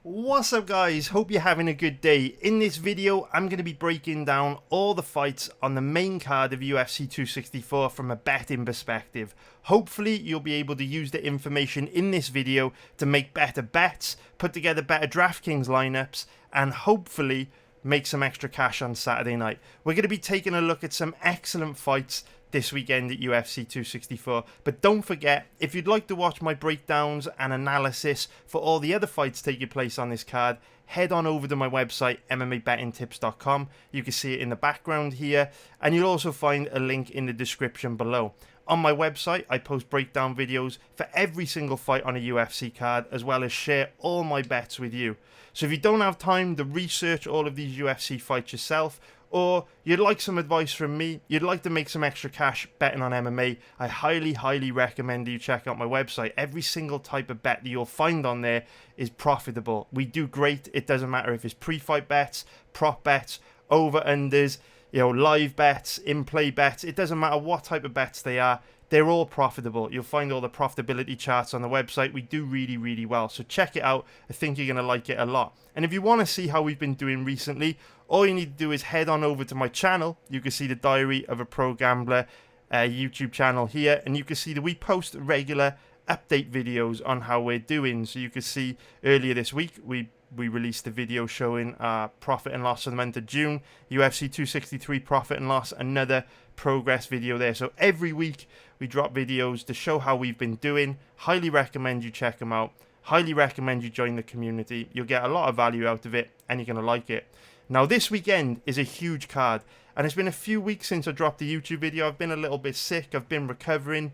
What's up guys, hope you're having a good day. In this video I'm going to be breaking down all the fights on the main card of UFC 264 from a betting perspective. Hopefully you'll be able to use the information in this video to make better bets, put together better DraftKings lineups, and hopefully make some extra cash on Saturday night. We're going to be taking a look at some excellent fights this weekend at UFC 264. But don't forget, if you'd like to watch my breakdowns and analysis for all the other fights taking place on this card, head on over to my website, MMABettingTips.com. You can see it in the background here, and you'll also find a link in the description below. On my website, I post breakdown videos for every single fight on a UFC card, as well as share all my bets with you. So if you don't have time to research all of these UFC fights yourself, or you'd like some advice from me, you'd like to make some extra cash betting on MMA, I highly recommend you check out my website. Every single type of bet that you'll find on there is profitable. We do great. It doesn't matter if it's pre-fight bets, prop bets, over-unders, live bets, in-play bets. It doesn't matter what type of bets they are. They're all profitable. You'll find all the profitability charts on the website. We do really well. So check it out. I think you're going to like it a lot. And if you want to see how we've been doing recently, all you need to do is head on over to my channel. You can see the Diary of a Pro Gambler YouTube channel here. And you can see that we post regular update videos on how we're doing. So you can see earlier this week, we released a video showing our profit and loss for the month of June. UFC 263 profit and loss, another progress video there. So every week we drop videos to show how we've been doing. Highly recommend you check them out. Highly recommend you join the community. You'll get a lot of value out of it and you're going to like it. Now this weekend is a huge card, and it's been a few weeks since I dropped the YouTube video. I've been a little bit sick. I've been recovering.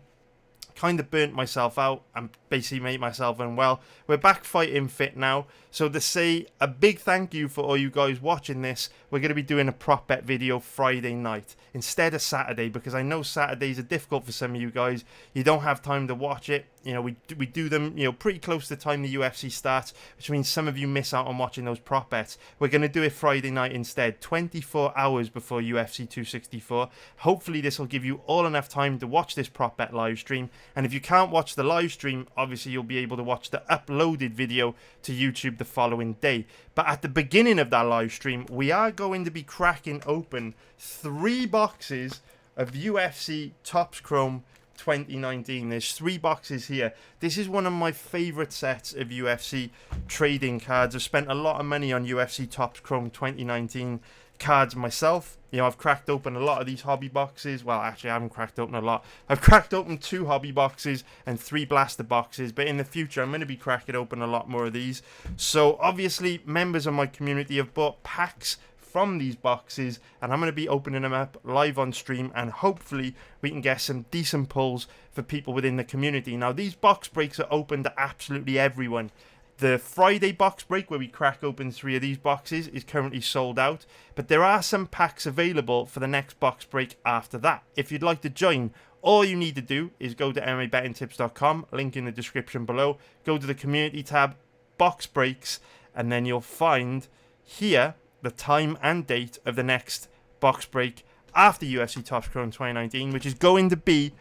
Kind of burnt myself out and basically made myself unwell. We're back fighting fit now. So to say a big thank you for all you guys watching this, we're going to be doing a prop bet video Friday night instead of Saturday, because I know Saturdays are difficult for some of you guys. You don't have time to watch it. We do them, pretty close to the time the UFC starts, which means some of you miss out on watching those prop bets. We're going to do it Friday night instead, 24 hours before UFC 264. Hopefully this will give you all enough time to watch this prop bet live stream. And if you can't watch the live stream, obviously you'll be able to watch the uploaded video to YouTube the following day. But at the beginning of that live stream, we are going to be cracking open 3 boxes of UFC Topps Chrome 2019. There's 3 boxes here. This is one of my favorite sets of UFC trading cards. I've spent a lot of money on UFC Topps Chrome 2019 cards myself. I've cracked open a lot of these hobby boxes. Well, actually I haven't cracked open a lot. I've cracked open 2 hobby boxes and 3 blaster boxes, but in the future I'm going to be cracking open a lot more of these. So obviously members of my community have bought packs from these boxes, and I'm going to be opening them up live on stream, and hopefully we can get some decent pulls for people within the community. Now these box breaks are open to absolutely everyone. The Friday box break, where we crack open 3 of these boxes, is currently sold out, but there are some packs available for the next box break after that. If you'd like to join, all you need to do is go to MMABettingTips.com, link in the description below, go to the community tab, box breaks, and then you'll find here the time and date of the next box break after UFC Topps Chrome 2019, which is going to be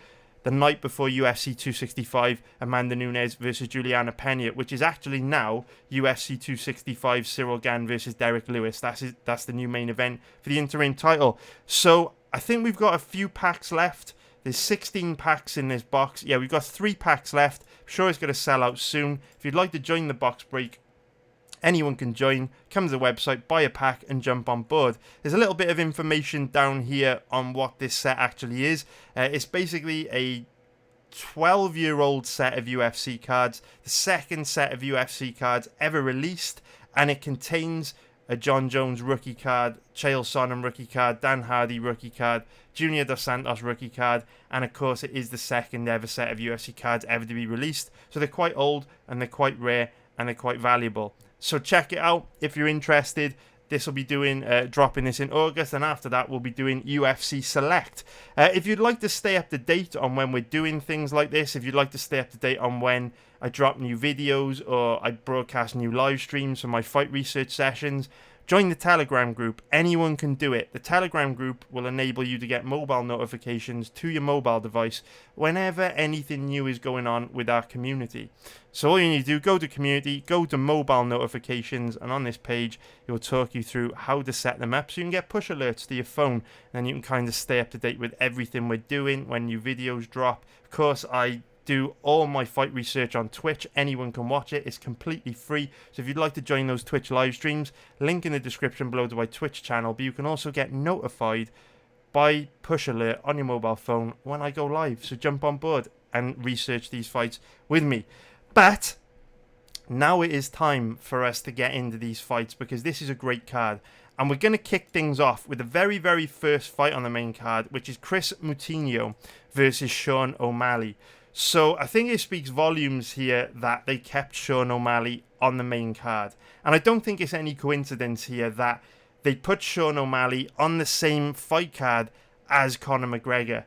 the night before UFC 265 Amanda Nunes versus Juliana Pena, which is actually now UFC 265 Cyril Gane versus Derek Lewis. That's the new main event for the interim title. So I think we've got a few packs left. There's 16 packs in this box. Yeah, we've got 3 packs left. I'm sure it's going to sell out soon. If you'd like to join the box break, anyone can join. Come to the website, buy a pack, and jump on board. There's a little bit of information down here on what this set actually is. It's basically a 12-year-old set of UFC cards, the second set of UFC cards ever released, and it contains a John Jones rookie card, Chael Sonnen rookie card, Dan Hardy rookie card, Junior Dos Santos rookie card, and of course it is the second ever set of UFC cards ever to be released. So they're quite old, and they're quite rare, and they're quite valuable. So check it out if you're interested. This will be dropping this in August, and after that we'll be doing UFC Select. If you'd like to stay up to date on when we're doing things like this, if you'd like to stay up to date on when I drop new videos, or I broadcast new live streams from my fight research sessions. Join the Telegram group. Anyone can do it. The Telegram group will enable you to get mobile notifications to your mobile device whenever anything new is going on with our community. So all you need to do, go to community, go to mobile notifications, and on this page, it will talk you through how to set them up so you can get push alerts to your phone, and you can kind of stay up to date with everything we're doing when new videos drop. Of course, I do all my fight research on Twitch. Anyone can watch it. It's completely free. So if you'd like to join those Twitch live streams, link in the description below to my Twitch channel. But you can also get notified by push alert on your mobile phone when I go live. So jump on board and research these fights with me. But now it is time for us to get into these fights, because this is a great card. And we're going to kick things off with the very, very first fight on the main card, which is Chris Moutinho versus Sean O'Malley. So I think it speaks volumes here that they kept Sean O'Malley on the main card. And I don't think it's any coincidence here that they put Sean O'Malley on the same fight card as Conor McGregor.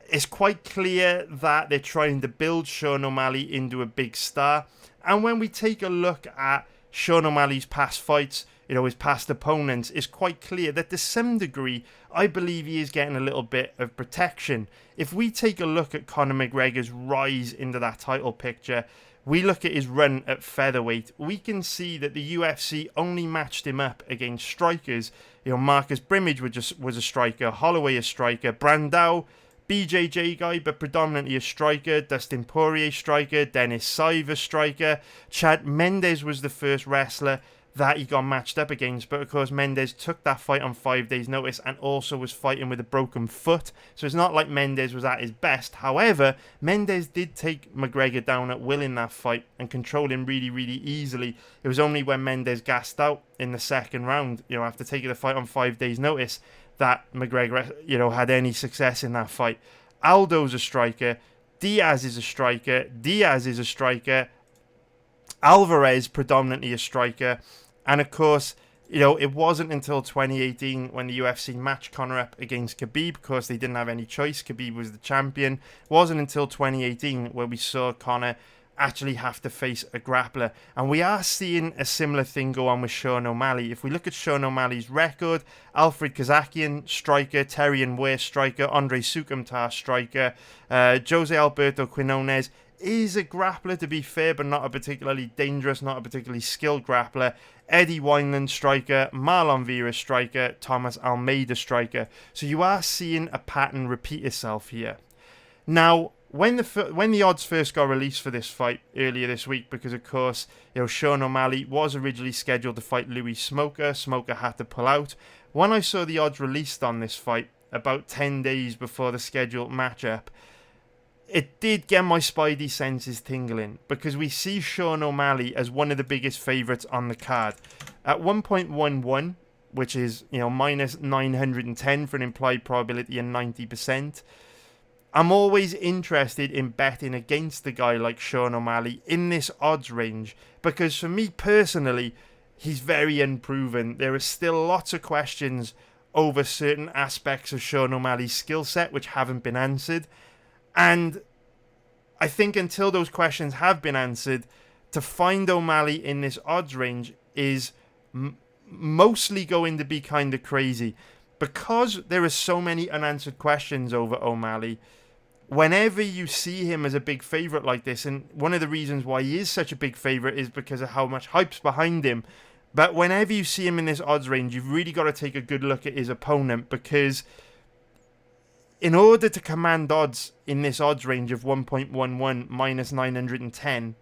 It's quite clear that they're trying to build Sean O'Malley into a big star. And when we take a look at Sean O'Malley's past fights, his past opponents, it's quite clear that to some degree, I believe he is getting a little bit of protection. If we take a look at Conor McGregor's rise into that title picture, we look at his run at featherweight, we can see that the UFC only matched him up against strikers. Marcus Brimage was a striker, Holloway a striker, Brandao, BJJ guy, but predominantly a striker, Dustin Poirier striker, Dennis Siver striker, Chad Mendes was the first wrestler that he got matched up against, but of course Mendes took that fight on 5 days notice and also was fighting with a broken foot, so it's not like Mendes was at his best. However, Mendes did take McGregor down at will in that fight and control him really, really easily. It was only when Mendes gassed out in the second round, after taking the fight on 5 days notice, that McGregor, had any success in that fight. Aldo's a striker, Diaz is a striker, Alvarez predominantly a striker. And of course, it wasn't until 2018 when the UFC matched Conor up against Khabib, because they didn't have any choice. Khabib was the champion. It wasn't until 2018 where we saw Conor actually have to face a grappler. And we are seeing a similar thing go on with Sean O'Malley. If we look at Sean O'Malley's record, Alfred Kazakian, striker, Terrion Ware, striker, Andre Sukumtar, striker, Jose Alberto Quinones is a grappler, to be fair, but not a particularly dangerous, not a particularly skilled grappler. Eddie Wineland, striker, Marlon Vera, striker, Thomas Almeida, striker. So you are seeing a pattern repeat itself here. Now, when the odds first got released for this fight earlier this week, because of course, Sean O'Malley was originally scheduled to fight Louis Smoker. Smoker had to pull out. When I saw the odds released on this fight about 10 days before the scheduled matchup, it did get my spidey senses tingling, because we see Sean O'Malley as one of the biggest favourites on the card. At 1.11, which is, minus 910 for an implied probability of 90%, I'm always interested in betting against a guy like Sean O'Malley in this odds range, because for me personally, he's very unproven. There are still lots of questions over certain aspects of Sean O'Malley's skill set which haven't been answered. And I think until those questions have been answered, to find O'Malley in this odds range is mostly going to be kind of crazy. Because there are so many unanswered questions over O'Malley, whenever you see him as a big favourite like this, and one of the reasons why he is such a big favourite is because of how much hype's behind him, but whenever you see him in this odds range, you've really got to take a good look at his opponent, because in order to command odds in this odds range of 1.11 minus 910,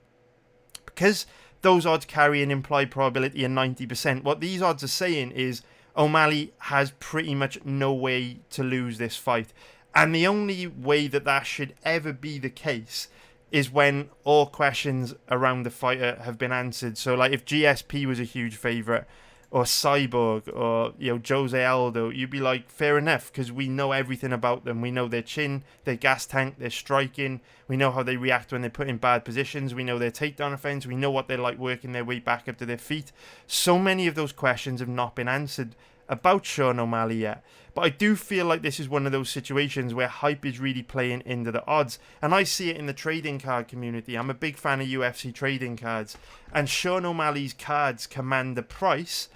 because those odds carry an implied probability of 90%, what these odds are saying is O'Malley has pretty much no way to lose this fight. And the only way that should ever be the case is when all questions around the fighter have been answered. So like if GSP was a huge favourite, or Cyborg, or Jose Aldo, you'd be like, fair enough, because we know everything about them. We know their chin, their gas tank, their striking. We know how they react when they're put in bad positions. We know their takedown offense. We know what they're like working their way back up to their feet. So many of those questions have not been answered about Sean O'Malley yet. But I do feel like this is one of those situations where hype is really playing into the odds. And I see it in the trading card community. I'm a big fan of UFC trading cards. And Sean O'Malley's cards command a price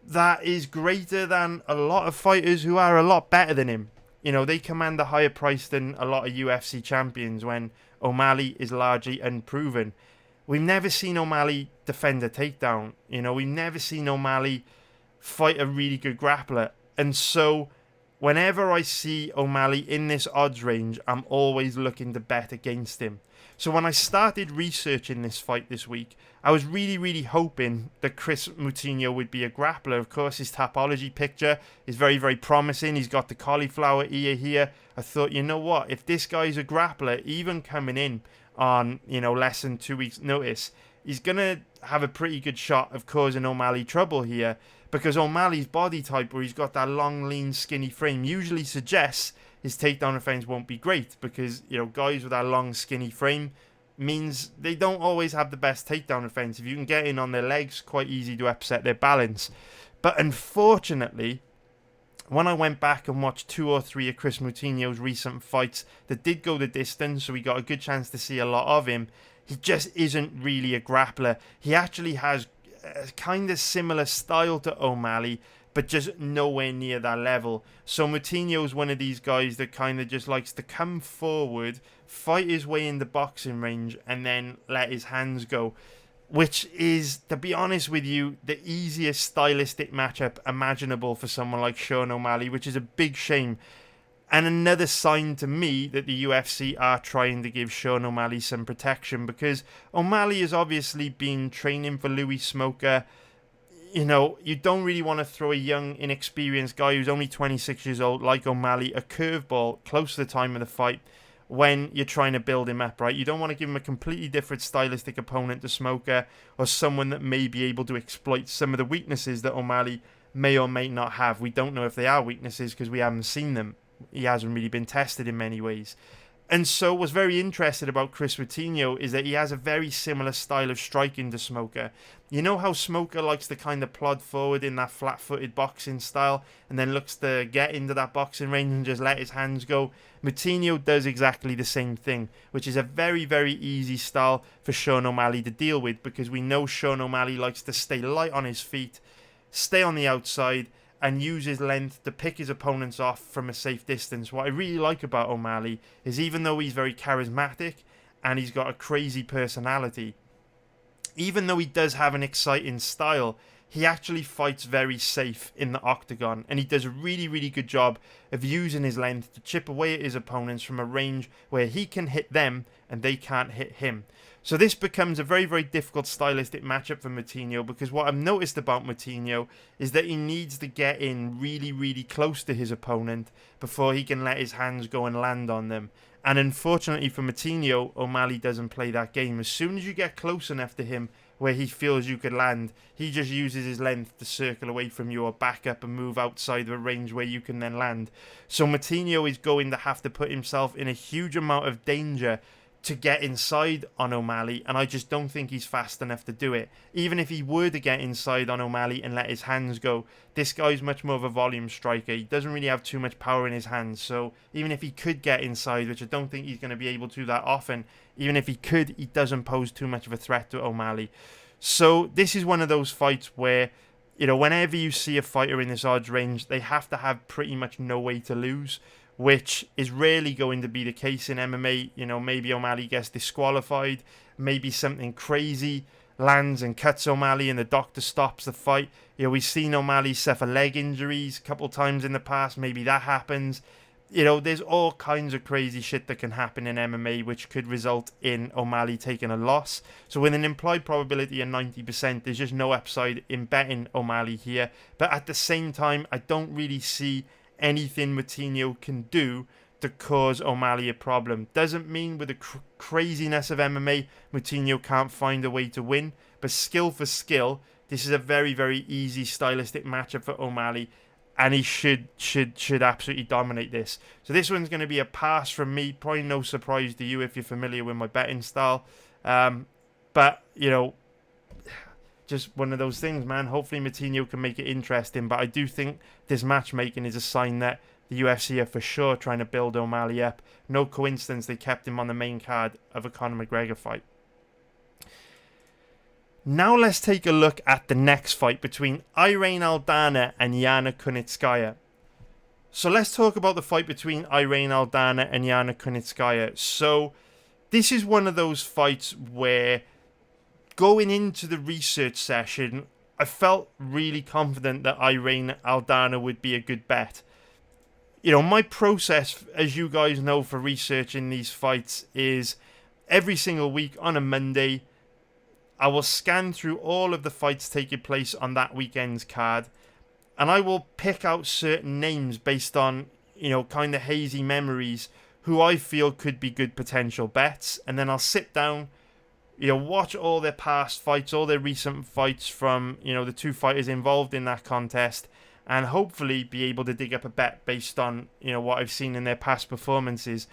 that is greater than a lot of fighters who are a lot better than him. You know, they command a higher price than a lot of UFC champions when O'Malley is largely unproven. We've never seen O'Malley defend a takedown. You know, we've never seen O'Malley fight a really good grappler. And so whenever I see O'Malley in this odds range, I'm always looking to bet against him. So when I started researching this fight this week, I was really hoping that Chris Moutinho would be a grappler. Of course, his Tapology picture is very promising. He's got the cauliflower ear here. I thought, you know what? If this guy's a grappler, even coming in on, you know, less than 2 weeks' notice, he's going to have a pretty good shot of causing O'Malley trouble here, because O'Malley's body type, where he's got that long, lean, skinny frame, usually suggests his takedown defense won't be great, because, you know, guys with that long, skinny frame means they don't always have the best takedown defense. If you can get in on their legs, quite easy to upset their balance. But unfortunately, when I went back and watched 2 or 3 of Chris Moutinho's recent fights that did go the distance, so we got a good chance to see a lot of him, he just isn't really a grappler. He actually has a kind of similar style to O'Malley, but just nowhere near that level. So Moutinho's one of these guys that kind of just likes to come forward, fight his way in the boxing range, and then let his hands go, which is, to be honest with you, the easiest stylistic matchup imaginable for someone like Sean O'Malley, which is a big shame. And another sign to me that the UFC are trying to give Sean O'Malley some protection, because O'Malley has obviously been training for Louis Smoker. You know, you don't really want to throw a young, inexperienced guy who's only 26 years old like O'Malley a curveball close to the time of the fight when you're trying to build him up, right? You don't want to give him a completely different stylistic opponent to Smoker, or someone that may be able to exploit some of the weaknesses that O'Malley may or may not have. We don't know if they are weaknesses because we haven't seen them. He hasn't really been tested in many ways. And so what's very interesting about Chris Moutinho is that he has a very similar style of striking to Smoker. You know how Smoker likes to kind of plod forward in that flat-footed boxing style and then looks to get into that boxing range and just let his hands go? Moutinho does exactly the same thing, which is a very easy style for Sean O'Malley to deal with, because we know Sean O'Malley likes to stay light on his feet, stay on the outside, and use his length to pick his opponents off from a safe distance. What I really like about O'Malley is, even though he's very charismatic and he's got a crazy personality, even though he does have an exciting style, he actually fights very safe in the octagon, and he does a really good job of using his length to chip away at his opponents from a range where he can hit them and they can't hit him. So this becomes a very difficult stylistic matchup for Moutinho, because what I've noticed about Moutinho is that he needs to get in really close to his opponent before he can let his hands go and land on them. And unfortunately for Moutinho, O'Malley doesn't play that game. As soon as you get close enough to him where he feels you could land, he just uses his length to circle away from you or back up and move outside of a range where you can then land. So Moutinho is going to have to put himself in a huge amount of danger to get inside on O'Malley, and I just don't think he's fast enough to do it. Even if he were to get inside on O'Malley and let his hands go, this guy's much more of a volume striker. He doesn't really have too much power in his hands, so even if he could get inside, which I don't think he's going to be able to that often, even if he could, he doesn't pose too much of a threat to O'Malley. So this is one of those fights where, you know, whenever you see a fighter in this odds range, they have to have pretty much no way to lose, which is rarely going to be the case in MMA. You know, maybe O'Malley gets disqualified, maybe something crazy lands and cuts O'Malley and the doctor stops the fight. You know, we've seen O'Malley suffer leg injuries a couple times in the past, maybe that happens. You know, there's all kinds of crazy shit that can happen in MMA which could result in O'Malley taking a loss. So with an implied probability of 90%, there's just no upside in betting O'Malley here. But at the same time, I don't really see anything Moutinho can do to cause O'Malley a problem. Doesn't mean with the craziness of MMA, Moutinho can't find a way to win, but skill for skill, this is a very easy stylistic matchup for O'Malley, and he should absolutely dominate this. So this one's going to be a pass from me. Probably no surprise to you if you're familiar with my betting style. But, you know, just one of those things, man. Hopefully Moutinho can make it interesting, but I do think this matchmaking is a sign that the UFC are for sure trying to build O'Malley up. No coincidence they kept him on the main card of a Conor McGregor fight. Now let's take a look at the next fight between Irene Aldana and Yana Kunitskaya. So let's talk about the fight between Irene Aldana and Yana Kunitskaya. So this is one of those fights where going into the research session, I felt really confident that Irene Aldana would be a good bet. You know, my process, as you guys know, for researching these fights is every single week on a Monday, I will scan through all of the fights taking place on that weekend's card, and I will pick out certain names based on, you know, kind of hazy memories who I feel could be good potential bets, and then I'll sit down, you know, watch all their past fights, all their recent fights from, you know, the two fighters involved in that contest, and hopefully be able to dig up a bet based on, you know, what I've seen in their past performances.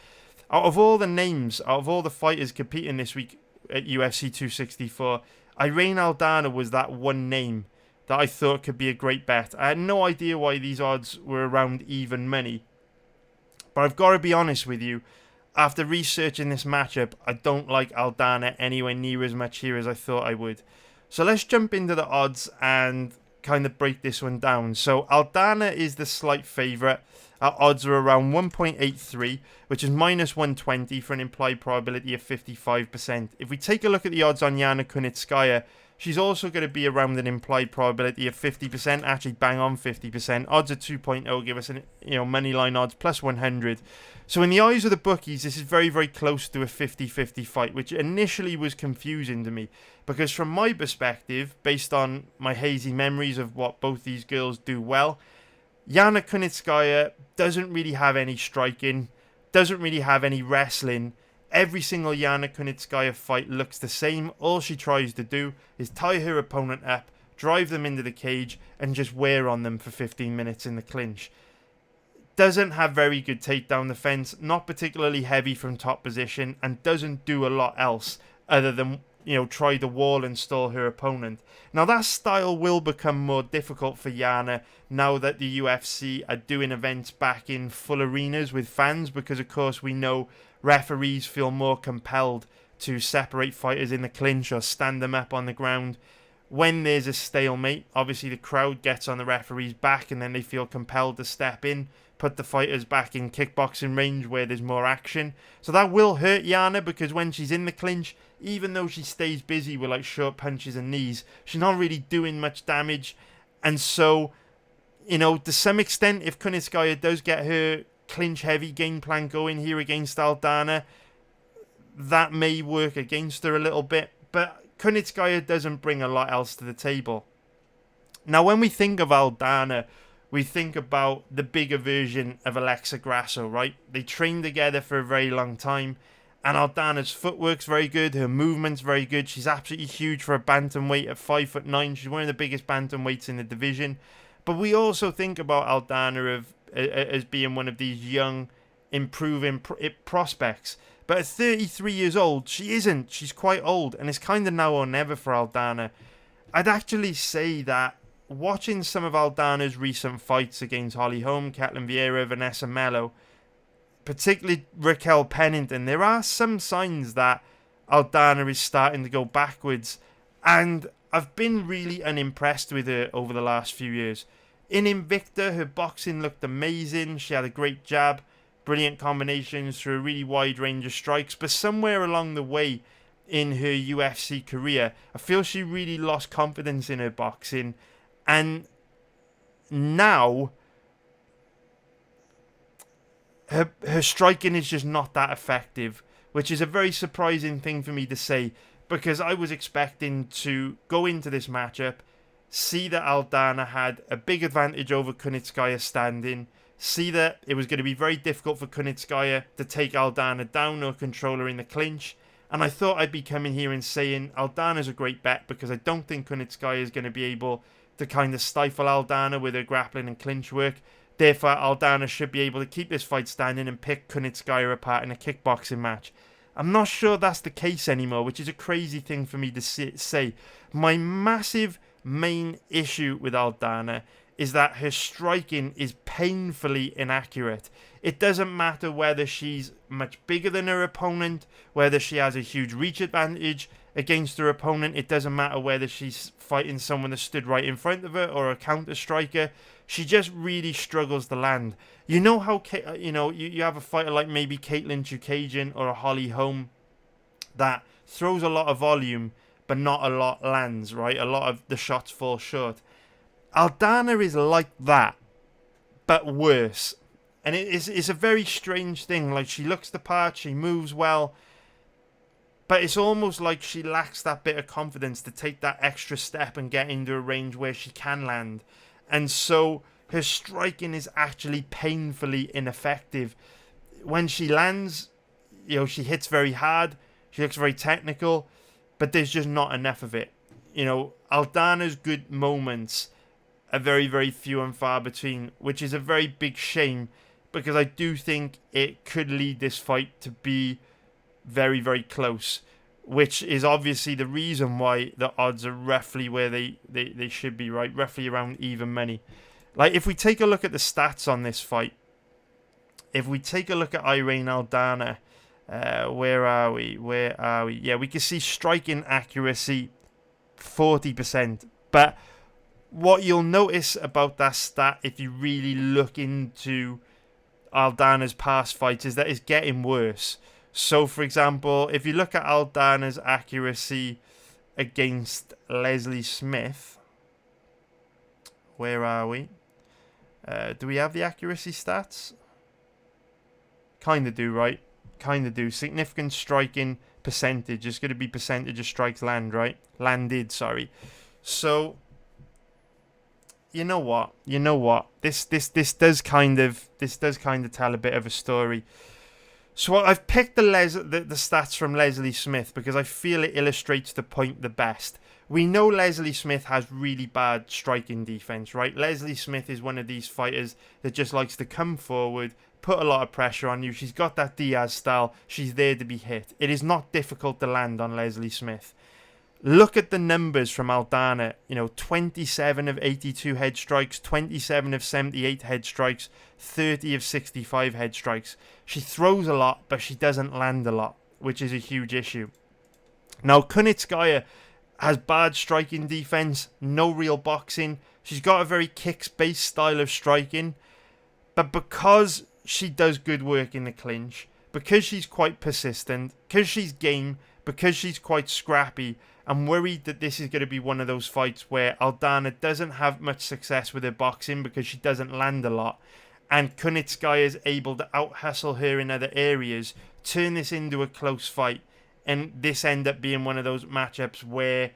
Out of all the names, out of all the fighters competing this week at UFC 264, Irene Aldana was that one name that I thought could be a great bet. I had no idea why these odds were around even money, but I've got to be honest with you, after researching this matchup, I don't like Aldana anywhere near as much here as I thought I would. So let's jump into the odds and kind of break this one down. So Aldana is the slight favourite. Our odds are around 1.83, which is minus 120 for an implied probability of 55%. If we take a look at the odds on Yana Kunitskaya, she's also going to be around an implied probability of 50%, actually bang on 50%. Odds at 2.0 give us an, you know, money line odds plus 100. So in the eyes of the bookies, this is very, very close to a 50-50 fight, which initially was confusing to me, because from my perspective, based on my hazy memories of what both these girls do well, Yana Kunitskaya doesn't really have any striking, doesn't really have any wrestling. Every single Yana Kunitskaya fight looks the same. All she tries to do is tie her opponent up, drive them into the cage, and just wear on them for 15 minutes in the clinch. Doesn't have very good takedown defense, not particularly heavy from top position, and doesn't do a lot else other than, you know, try to wall and stall her opponent. Now that style will become more difficult for Yana now that the UFC are doing events back in full arenas with fans, because of course we know referees feel more compelled to separate fighters in the clinch or stand them up on the ground. When there's a stalemate, obviously the crowd gets on the referee's back and then they feel compelled to step in, put the fighters back in kickboxing range where there's more action. So that will hurt Yana, because when she's in the clinch, even though she stays busy with like short punches and knees, she's not really doing much damage. And so, you know, to some extent, if Kunitskaya does get her clinch heavy game plan going here against Aldana, that may work against her a little bit, but Kunitskaya doesn't bring a lot else to the table. Now when we think of Aldana, we think about the bigger version of Alexa Grasso, right? They trained together for a very long time, and Aldana's footwork's very good, her movement's very good. She's absolutely huge for a bantamweight at 5'9". She's one of the biggest bantamweights in the division. But we also think about Aldana as being one of these young, improving prospects. But at 33 years old, she isn't. She's quite old, and it's kind of now or never for Aldana. I'd actually say that watching some of Aldana's recent fights against Holly Holm, Ketlin Vieira, Vanessa Mello, particularly Raquel Pennington, there are some signs that Aldana is starting to go backwards, and I've been really unimpressed with her over the last few years. In Invicta, her boxing looked amazing. She had a great jab, brilliant combinations through a really wide range of strikes, but somewhere along the way in her UFC career, I feel she really lost confidence in her boxing, and now her striking is just not that effective, which is a very surprising thing for me to say, because I was expecting to go into this matchup, see that Aldana had a big advantage over Kunitskaya standing, see that it was going to be very difficult for Kunitskaya to take Aldana down or control her in the clinch, and I thought I'd be coming here and saying Aldana's a great bet, because I don't think Kunitskaya is going to be able to kind of stifle Aldana with her grappling and clinch work. Therefore, Aldana should be able to keep this fight standing and pick Kunitskaya apart in a kickboxing match. I'm not sure that's the case anymore, which is a crazy thing for me to say. My massive main issue with Aldana is that her striking is painfully inaccurate. It doesn't matter whether she's much bigger than her opponent, whether she has a huge reach advantage against her opponent. It doesn't matter whether she's fighting someone that stood right in front of her or a counter striker. She just really struggles to land. You know how you have a fighter like maybe Caitlin Chukagian or a Holly Holm that throws a lot of volume but not a lot lands, right? A lot of the shots fall short. Aldana is like that, but worse. And it's a very strange thing. Like, she looks the part, she moves well, but it's almost like she lacks that bit of confidence to take that extra step and get into a range where she can land. And so her striking is actually painfully ineffective. When she lands, she hits very hard, she looks very technical, but there's just not enough of it. Aldana's good moments are very, very few and far between, which is a very big shame, because I do think it could lead this fight to be very, very close, which is obviously the reason why the odds are roughly where they should be, right? Roughly around even money. Like, if we take a look at the stats on this fight, if we take a look at Irene Aldana, where are we? Yeah, we can see striking accuracy 40%. But what you'll notice about that stat, if you really look into Aldana's past fights, is that it's getting worse. So, for example, if you look at Aldana's accuracy against Leslie Smith, where are we? Do we have the accuracy stats? Kind of do, right? Kind of do. Significant striking percentage. It's going to be percentage of strikes landed, sorry. So, you know what? This does kind of tell a bit of a story. So I've picked the stats from Leslie Smith because I feel it illustrates the point the best. We know Leslie Smith has really bad striking defense, right? Leslie Smith is one of these fighters that just likes to come forward, put a lot of pressure on you. She's got that Diaz style. She's there to be hit. It is not difficult to land on Leslie Smith. Look at the numbers from Aldana. 27 of 82 head strikes, 27 of 78 head strikes, 30 of 65 head strikes. She throws a lot, but she doesn't land a lot, which is a huge issue. Now, Kunitskaya has bad striking defense, no real boxing. She's got a very kicks-based style of striking, but because she does good work in the clinch, because she's quite persistent, because she's game, because she's quite scrappy, I'm worried that this is going to be one of those fights where Aldana doesn't have much success with her boxing because she doesn't land a lot, and Kunitskaya is able to out-hustle her in other areas, turn this into a close fight, and this end up being one of those matchups where,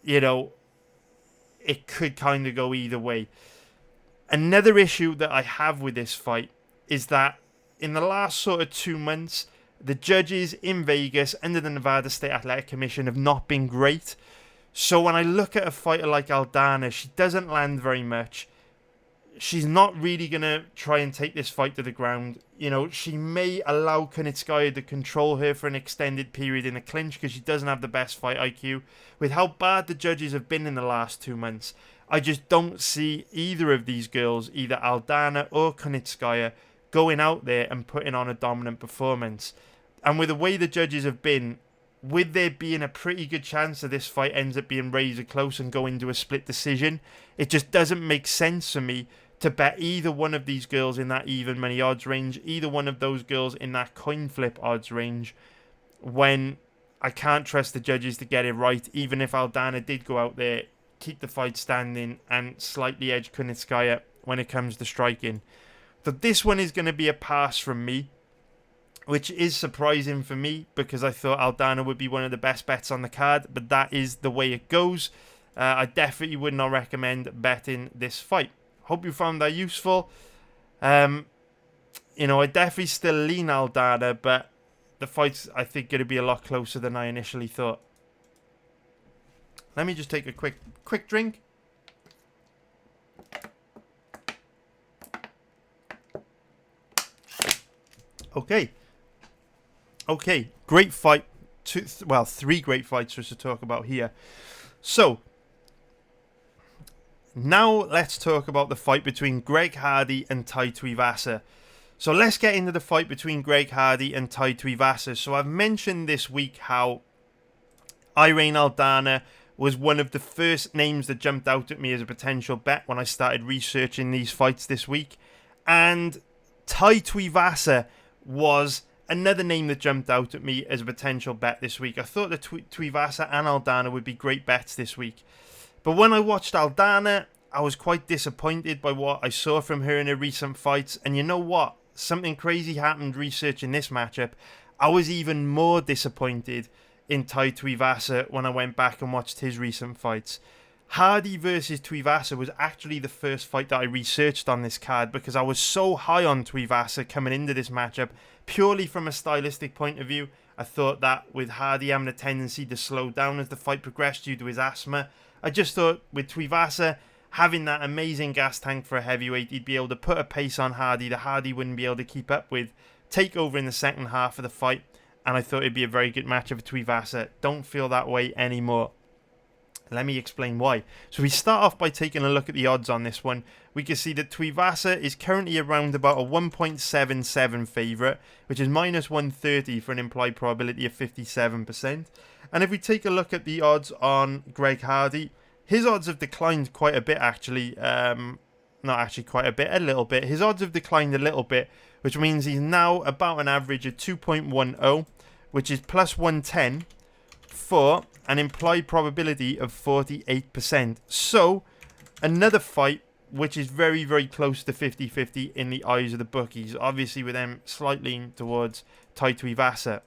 it could kind of go either way. Another issue that I have with this fight is that in the last sort of 2 months, the judges in Vegas under the Nevada State Athletic Commission have not been great. So when I look at a fighter like Aldana, she doesn't land very much. She's not really going to try and take this fight to the ground. She may allow Kunitskaya to control her for an extended period in the clinch because she doesn't have the best fight IQ. With how bad the judges have been in the last 2 months, I just don't see either of these girls, either Aldana or Kunitskaya, going out there and putting on a dominant performance. And with the way the judges have been, with there being a pretty good chance that this fight ends up being razor close and going to a split decision, it just doesn't make sense for me to bet either one of these girls in that even money odds range, either one of those girls in that coin flip odds range, when I can't trust the judges to get it right, even if Aldana did go out there, keep the fight standing, and slightly edge Kunitskaya when it comes to striking. So this one is going to be a pass from me, which is surprising for me because I thought Aldana would be one of the best bets on the card, but that is the way it goes. I definitely would not recommend betting this fight. Hope you found that useful. I definitely still lean Aldana, but the fight's, I think, going to be a lot closer than I initially thought. Let me just take a quick drink. Okay. Okay, great fight. Three great fights for us to talk about here. So, now let's talk about the fight between Greg Hardy and Tai Tuivasa. So let's get into the fight between Greg Hardy and Tai Tuivasa. So I've mentioned this week how Aldana was one of the first names that jumped out at me as a potential bet when I started researching these fights this week. And Tai Tuivasa was another name that jumped out at me as a potential bet this week. I thought that Tuivasa and Aldana would be great bets this week. But when I watched Aldana, I was quite disappointed by what I saw from her in her recent fights. And you know what? Something crazy happened researching this matchup. I was even more disappointed in Tai Tuivasa when I went back and watched his recent fights. Hardy versus Tuivasa was actually the first fight that I researched on this card because I was so high on Tuivasa coming into this matchup purely from a stylistic point of view. I thought that with Hardy having a tendency to slow down as the fight progressed due to his asthma, I just thought with Tuivasa having that amazing gas tank for a heavyweight, he'd be able to put a pace on Hardy that Hardy wouldn't be able to keep up with, take over in the second half of the fight, and I thought it'd be a very good matchup for Tuivasa. Don't feel that way anymore. Let me explain why. So we start off by taking a look at the odds on this one. We can see that Tuivasa is currently around about a 1.77 favourite, which is minus 130 for an implied probability of 57%. And if we take a look at the odds on Greg Hardy, his odds have declined quite a bit actually. Not actually quite a bit, a little bit. His odds have declined a little bit, which means he's now about an average of 2.10, which is plus 110 for an implied probability of 48%. So, another fight which is very, very close to 50-50 in the eyes of the bookies. Obviously, with them slightly towards Tai Tuivasa.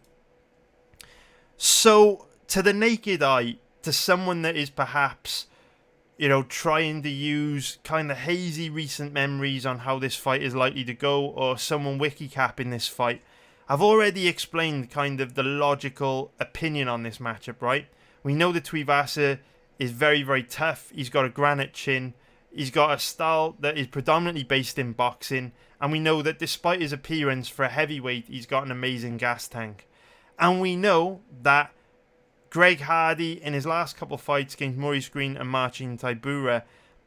So, to the naked eye, to someone that is perhaps, trying to use kind of hazy recent memories on how this fight is likely to go, or someone wiki capping this fight, I've already explained kind of the logical opinion on this matchup, right? We know that Tuivasa is very, very tough. He's got a granite chin. He's got a style that is predominantly based in boxing. And we know that despite his appearance for a heavyweight, he's got an amazing gas tank. And we know that Greg Hardy, in his last couple of fights against Maurice Green and Marcin Tybura,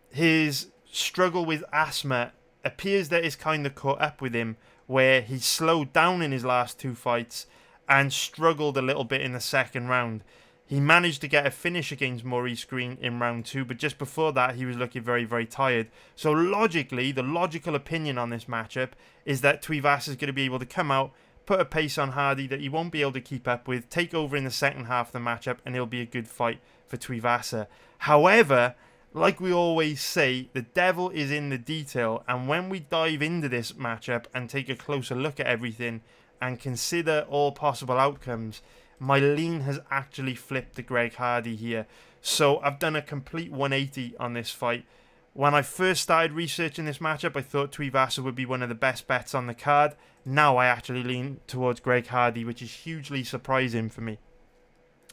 his struggle with asthma appears that it's kind of caught up with him, where he slowed down in his last two fights and struggled a little bit in the second round. He managed to get a finish against Maurice Green in round 2, but just before that, he was looking very, very tired. So logically, the logical opinion on this matchup is that Tuivasa is going to be able to come out, put a pace on Hardy that he won't be able to keep up with, take over in the second half of the matchup, and it'll be a good fight for Tuivasa. However, like we always say, the devil is in the detail, and when we dive into this matchup and take a closer look at everything and consider all possible outcomes, my lean has actually flipped to Greg Hardy here. So I've done a complete 180 on this fight. When I first started researching this matchup, I thought Tuivasa would be one of the best bets on the card. Now I actually lean towards Greg Hardy, which is hugely surprising for me.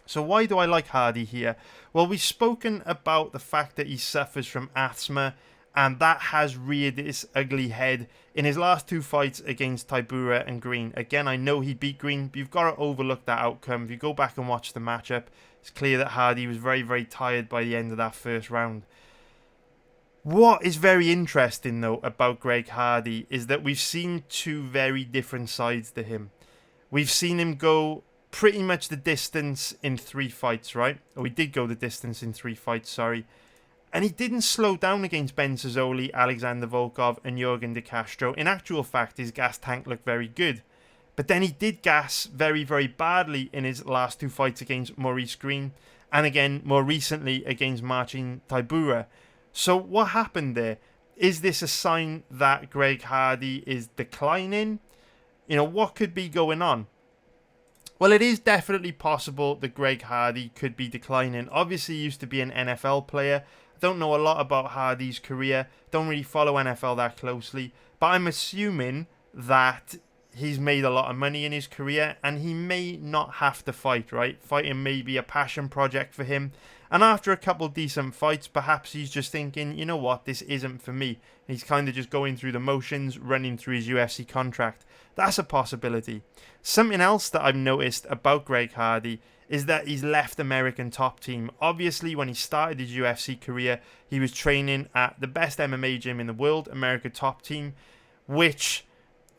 So why do I like Hardy here? Well, we've spoken about the fact that he suffers from asthma, and that has reared its ugly head in his last two fights against Tybura and Green. Again, I know he beat Green, but you've got to overlook that outcome. If you go back and watch the matchup, it's clear that Hardy was very, very tired by the end of that first round. What is very interesting, though, about Greg Hardy is that we've seen two very different sides to him. We've seen him go pretty much the distance in 3 fights, right? Or he did go the distance in 3 fights, sorry. And he didn't slow down against Ben Sazzoli, Alexander Volkov and Jorgen De Castro. In actual fact, his gas tank looked very good. But then he did gas very, very badly in his last 2 fights against Maurice Green. And again, more recently, against Marcin Tybura. So what happened there? Is this a sign that Greg Hardy is declining? What could be going on? Well, it is definitely possible that Greg Hardy could be declining. Obviously, he used to be an NFL player. I don't know a lot about Hardy's career. Don't really follow NFL that closely. But I'm assuming that he's made a lot of money in his career and he may not have to fight, right? Fighting may be a passion project for him. And after a couple decent fights, perhaps he's just thinking, you know what, this isn't for me. He's kind of just going through the motions, running through his UFC contract. That's a possibility. Something else that I've noticed about Greg Hardy is that he's left American Top Team. Obviously, when he started his UFC career, he was training at the best MMA gym in the world, American Top Team, which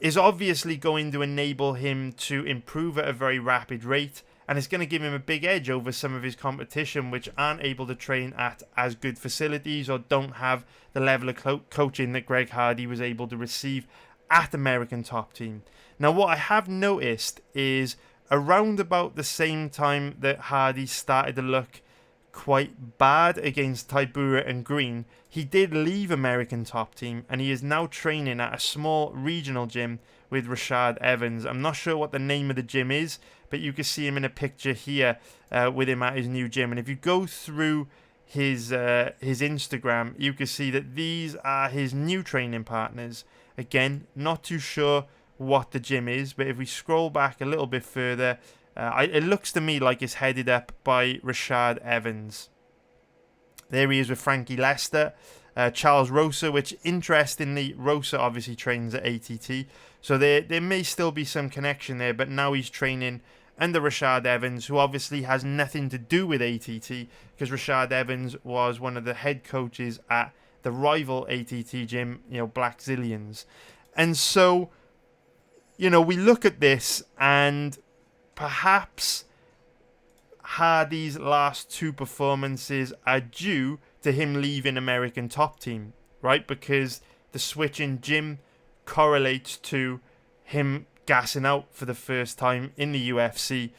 is obviously going to enable him to improve at a very rapid rate, and it's going to give him a big edge over some of his competition which aren't able to train at as good facilities or don't have the level of coaching that Greg Hardy was able to receive at American Top Team. Now, what I have noticed is around about the same time that Hardy started to look quite bad against Tybura and Green, he did leave American Top Team and he is now training at a small regional gym with Rashad Evans. I'm not sure what the name of the gym is, but you can see him in a picture here with him at his new gym. And if you go through his Instagram, you can see that these are his new training partners. Again, not too sure what the gym is, but if we scroll back a little bit further, it looks to me like it's headed up by Rashad Evans. There he is with Frankie Lester, Charles Rosa, which interestingly, Rosa obviously trains at ATT, so there may still be some connection there, but now he's training under Rashad Evans, who obviously has nothing to do with ATT, because Rashad Evans was one of the head coaches at the rival ATT gym, Black Zillions. And so, we look at this and perhaps Hardy's last two performances are due to him leaving American Top Team, right? Because the switch in gym correlates to him gassing out for the first time in the UFC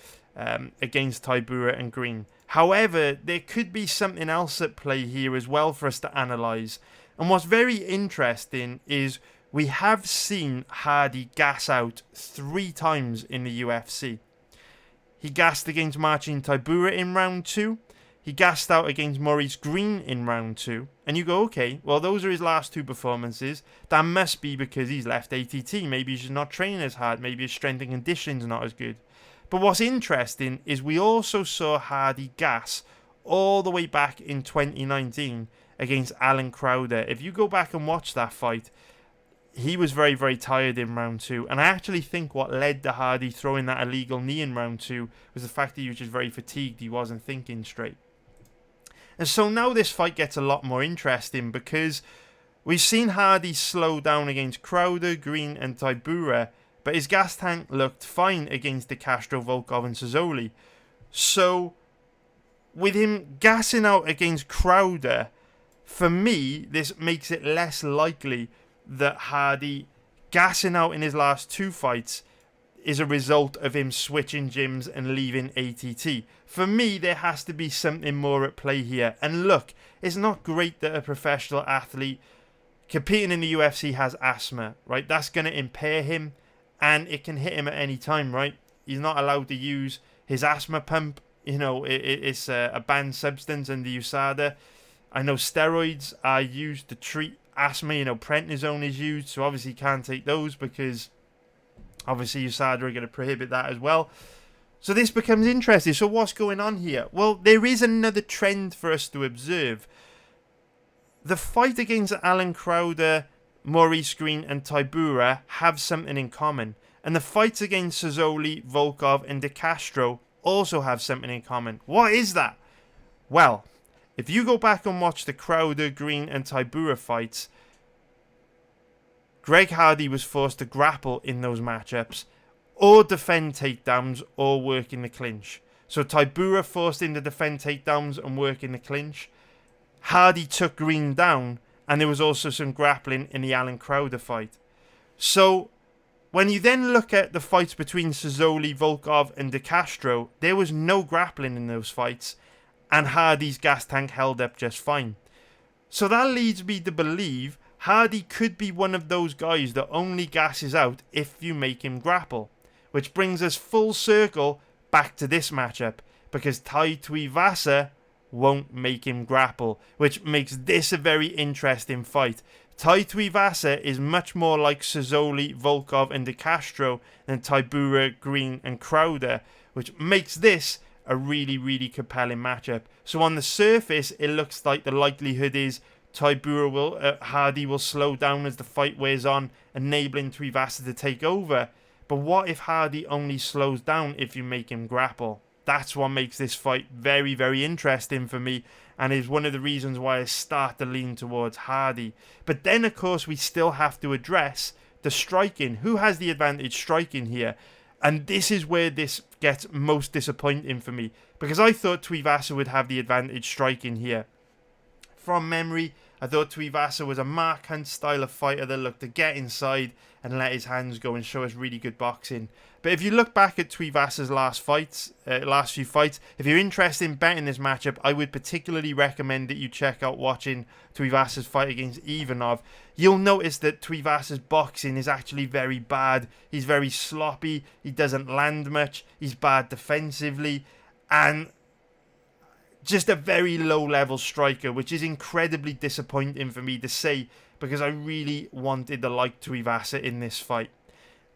against Tybura and Green. However, there could be something else at play here as well for us to analyse. And what's very interesting is we have seen Hardy gas out 3 times in the UFC. He gassed against Marcin Tybura in round 2. He gassed out against Maurice Green in round 2. And you go, okay, well, those are his last 2 performances. That must be because he's left ATT. Maybe he's just not training as hard. Maybe his strength and conditioning's not as good. But what's interesting is we also saw Hardy gas all the way back in 2019 against Alan Crowder. If you go back and watch that fight, he was very, very tired in round 2. And I actually think what led to Hardy throwing that illegal knee in round 2 was the fact that he was just very fatigued. He wasn't thinking straight. And so now this fight gets a lot more interesting because we've seen Hardy slow down against Crowder, Green and Tybura, but his gas tank looked fine against De Castro, Volkov and Sazoli. So with him gassing out against Crowder, for me, this makes it less likely that Hardy gassing out in his last 2 fights is a result of him switching gyms and leaving ATT. For me, there has to be something more at play here. And look, it's not great that a professional athlete competing in the UFC has asthma, right? That's going to impair him and it can hit him at any time, right? He's not allowed to use his asthma pump. It's a banned substance under USADA. I know steroids are used to treat asthma, prednisone is used, so obviously you can't take those because obviously USADA are going to prohibit that as well. So this becomes interesting. So what's going on here? Well, there is another trend for us to observe. The fight against Alan Crowder, Maurice Green and Tybura have something in common. And the fights against Sazoli, Volkov and De Castro also have something in common. What is that? Well, if you go back and watch the Crowder, Green and Tybura fights, Greg Hardy was forced to grapple in those matchups or defend takedowns or work in the clinch. So Tybura forced him to defend takedowns and work in the clinch. Hardy took Green down and there was also some grappling in the Alan Crowder fight. So when you then look at the fights between Sazoli, Volkov and De Castro, there was no grappling in those fights. And Hardy's gas tank held up just fine. So that leads me to believe Hardy could be one of those guys that only gasses out if you make him grapple. Which brings us full circle back to this matchup. Because Tai Tuivasa won't make him grapple. Which makes this a very interesting fight. Tai Tuivasa is much more like Sazoli, Volkov and De Castro than Tybura, Green and Crowder. Which makes this a really, really compelling matchup. So on the surface, it looks like the likelihood is Hardy will slow down as the fight wears on, enabling Tuivasa to take over. But what if Hardy only slows down if you make him grapple? That's what makes this fight very, very interesting for me, and is one of the reasons why I start to lean towards Hardy. But then, of course, we still have to address the striking. Who has the advantage striking here? And this is where this gets most disappointing for me, because I thought Tuivasa would have the advantage striking here. From memory, I thought Tuivasa was a Mark Hunt style of fighter that looked to get inside and let his hands go and show us really good boxing. But if you look back at Tuivasa's last few fights, if you're interested in betting this matchup, I would particularly recommend that you check out watching Tuivasa's fight against Ivanov. You'll notice that Tuivasa's boxing is actually very bad. He's very sloppy. He doesn't land much. He's bad defensively. And just a very low-level striker, which is incredibly disappointing for me to say, because I really wanted to like Tuivasa in this fight.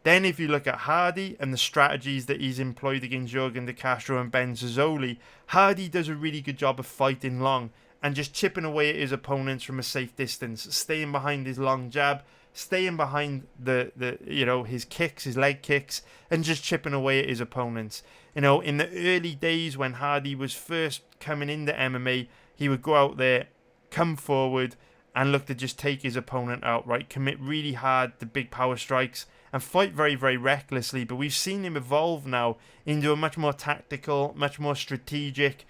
Then if you look at Hardy and the strategies that he's employed against Jorgen De Castro and Ben Zazoli, Hardy does a really good job of fighting long and just chipping away at his opponents from a safe distance, staying behind his long jab, staying behind his kicks, his leg kicks, and just chipping away at his opponents. In the early days when Hardy was first coming into MMA, he would go out there, come forward, and look to just take his opponent outright, commit really hard to big power strikes, and fight very, very recklessly. But we've seen him evolve now into a much more tactical, much more strategic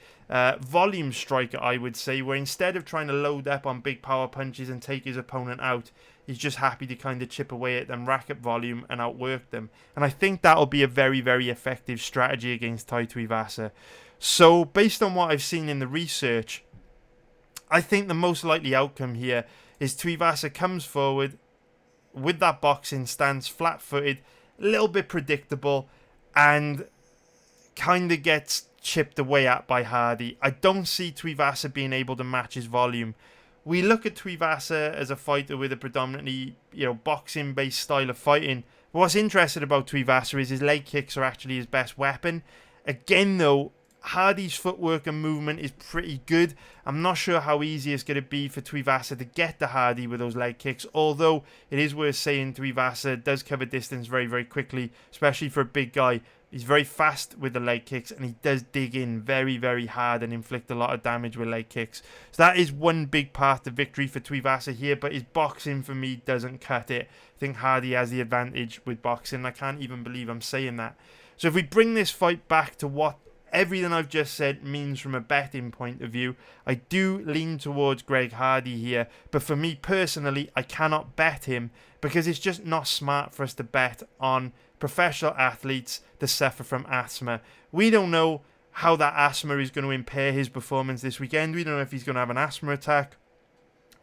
volume striker, I would say, where instead of trying to load up on big power punches and take his opponent out, he's just happy to kind of chip away at them, rack up volume, and outwork them. And I think that'll be a very, very effective strategy against Tai Tuivasa. So, based on what I've seen in the research, I think the most likely outcome here is Tuivasa comes forward with that boxing stance, flat-footed, a little bit predictable, and kind of gets chipped away at by Hardy. I don't see Tuivasa being able to match his volume. We look at Tuivasa as a fighter with a predominantly, boxing-based style of fighting. But what's interesting about Tuivasa is his leg kicks are actually his best weapon. Again, though, Hardy's footwork and movement is pretty good. I'm not sure how easy it's going to be for Tuivasa to get to Hardy with those leg kicks, although it is worth saying Tuivasa does cover distance very, very quickly, especially for a big guy. He's very fast with the leg kicks, and he does dig in very, very hard and inflict a lot of damage with leg kicks. So that is one big part of victory for Tuivasa here, but his boxing for me doesn't cut it. I think Hardy has the advantage with boxing. I can't even believe I'm saying that. So if we bring this fight back to what everything I've just said means from a betting point of view, I do lean towards Greg Hardy here, but for me personally, I cannot bet him because it's just not smart for us to bet on professional athletes that suffer from asthma. We don't know how that asthma is going to impair his performance this weekend. We don't know if he's going to have an asthma attack.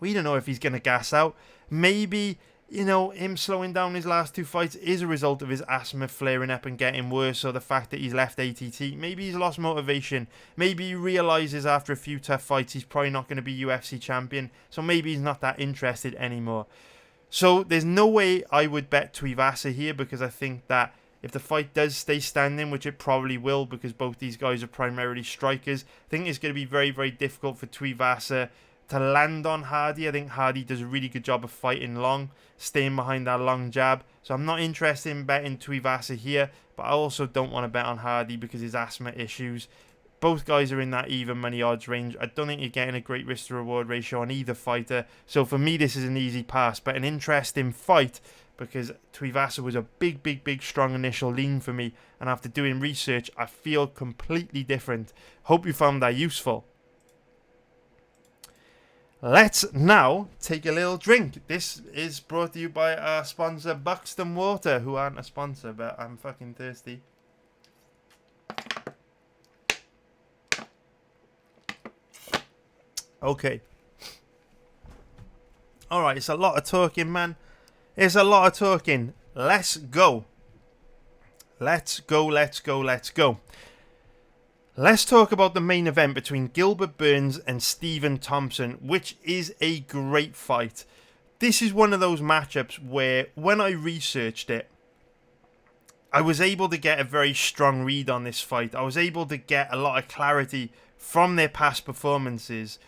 We don't know if he's going to gas out. Maybe him slowing down his last two fights is a result of his asthma flaring up and getting worse, or the fact that he's left ATT. Maybe he's lost motivation. Maybe he realises after a few tough fights he's probably not going to be UFC champion, so maybe he's not that interested anymore. So there's no way I would bet Tuivasa here, because I think that if the fight does stay standing, which it probably will because both these guys are primarily strikers, I think it's going to be very, very difficult for Tuivasa to land on Hardy. I think Hardy does a really good job of fighting long, staying behind that long jab. So I'm not interested in betting Tuivasa here, but I also don't want to bet on Hardy because his asthma issues. Both guys are in that even money odds range. I don't think you're getting a great risk to reward ratio on either fighter. So for me, this is an easy pass, but an interesting fight because Tuivasa was a big, big, big, strong initial lean for me. And after doing research, I feel completely different. Hope you found that useful. Let's now take a little drink. This is brought to you by our sponsor, Buxton Water, who aren't a sponsor, but I'm fucking thirsty. Okay. Alright, it's a lot of talking, man. It's a lot of talking. Let's go. Let's go, let's go, let's go. Let's talk about the main event between Gilbert Burns and Stephen Thompson, which is a great fight. This is one of those matchups where, when I researched it, I was able to get a very strong read on this fight. I was able to get a lot of clarity from their past performances.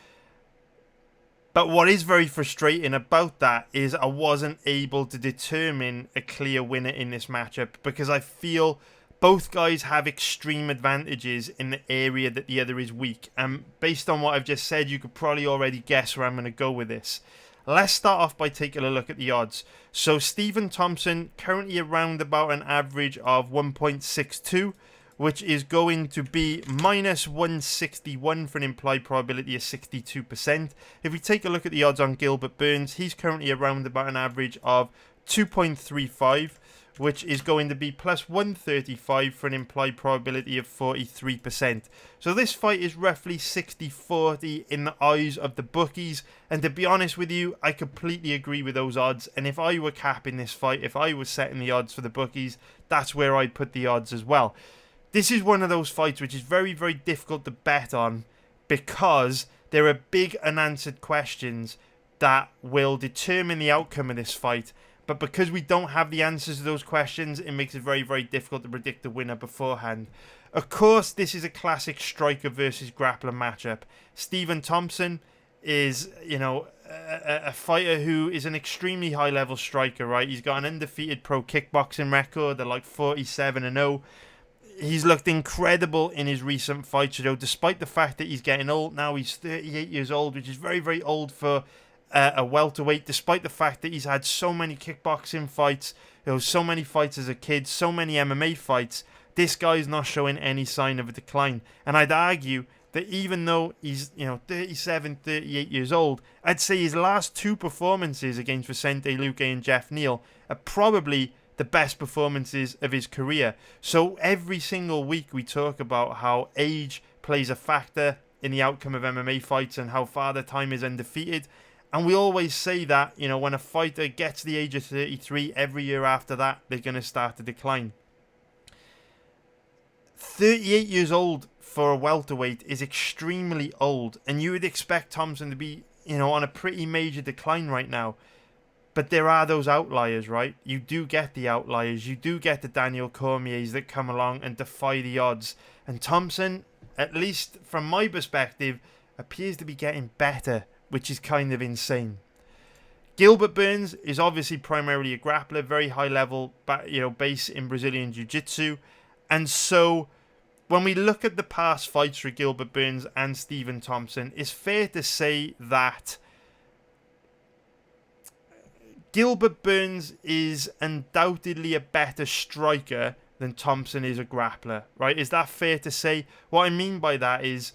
But what is very frustrating about that is I wasn't able to determine a clear winner in this matchup, because I feel both guys have extreme advantages in the area that the other is weak. And based on what I've just said, you could probably already guess where I'm going to go with this. Let's start off by taking a look at the odds. So Stephen Thompson currently around about an average of 1.62, which is going to be minus 161 for an implied probability of 62%. If we take a look at the odds on Gilbert Burns, he's currently around about an average of 2.35, which is going to be plus 135 for an implied probability of 43%. So this fight is roughly 60-40 in the eyes of the bookies, and to be honest with you, I completely agree with those odds. And if I were capping this fight, if I was setting the odds for the bookies, that's where I'd put the odds as well. This is one of those fights which is very, very difficult to bet on, because there are big unanswered questions that will determine the outcome of this fight. But because we don't have the answers to those questions, it makes it very, very difficult to predict the winner beforehand. Of course, this is a classic striker versus grappler matchup. Stephen Thompson is, a fighter who is an extremely high-level striker, right? He's got an undefeated pro kickboxing record at like 47-0. He's looked incredible in his recent fights, despite the fact that he's getting old now. He's 38 years old, which is very, very old for a welterweight, despite the fact that he's had so many kickboxing fights, so many fights as a kid, so many MMA fights. This guy's not showing any sign of a decline. And I'd argue that even though he's 37, 38 years old, I'd say his last two performances against Vicente Luque and Jeff Neal are probably the best performances of his career. So every single week we talk about how age plays a factor in the outcome of MMA fights and how Father Time is undefeated. And we always say that, when a fighter gets the age of 33, every year after that, they're going to start to decline. 38 years old for a welterweight is extremely old. And you would expect Thompson to be, on a pretty major decline right now. But there are those outliers, right? You do get the outliers. You do get the Daniel Cormiers that come along and defy the odds. And Thompson, at least from my perspective, appears to be getting better, which is kind of insane. Gilbert Burns is obviously primarily a grappler, very high level, base in Brazilian Jiu-Jitsu. And so when we look at the past fights for Gilbert Burns and Stephen Thompson, it's fair to say that Gilbert Burns is undoubtedly a better striker than Thompson is a grappler, right? Is that fair to say? What I mean by that is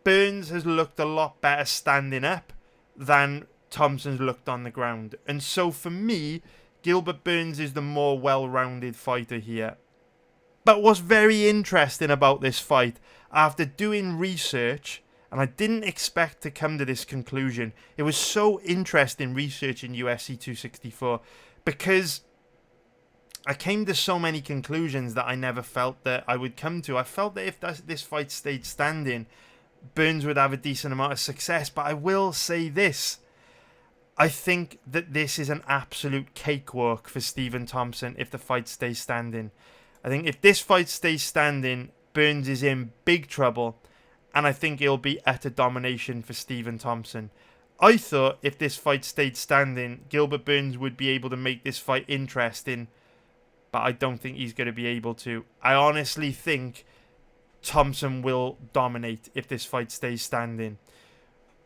Burns has looked a lot better standing up than Thompson's looked on the ground. And so for me, Gilbert Burns is the more well-rounded fighter here. But what's very interesting about this fight, after doing research, and I didn't expect to come to this conclusion, it was so interesting researching UFC 264, because I came to so many conclusions that I never felt that I would come to. I felt that if this fight stayed standing, Burns would have a decent amount of success. But I will say this. I think that this is an absolute cakewalk for Stephen Thompson if the fight stays standing. I think if this fight stays standing, Burns is in big trouble. And I think it'll be utter domination for Stephen Thompson. I thought if this fight stayed standing, Gilbert Burns would be able to make this fight interesting. But I don't think he's going to be able to. I honestly think Thompson will dominate if this fight stays standing,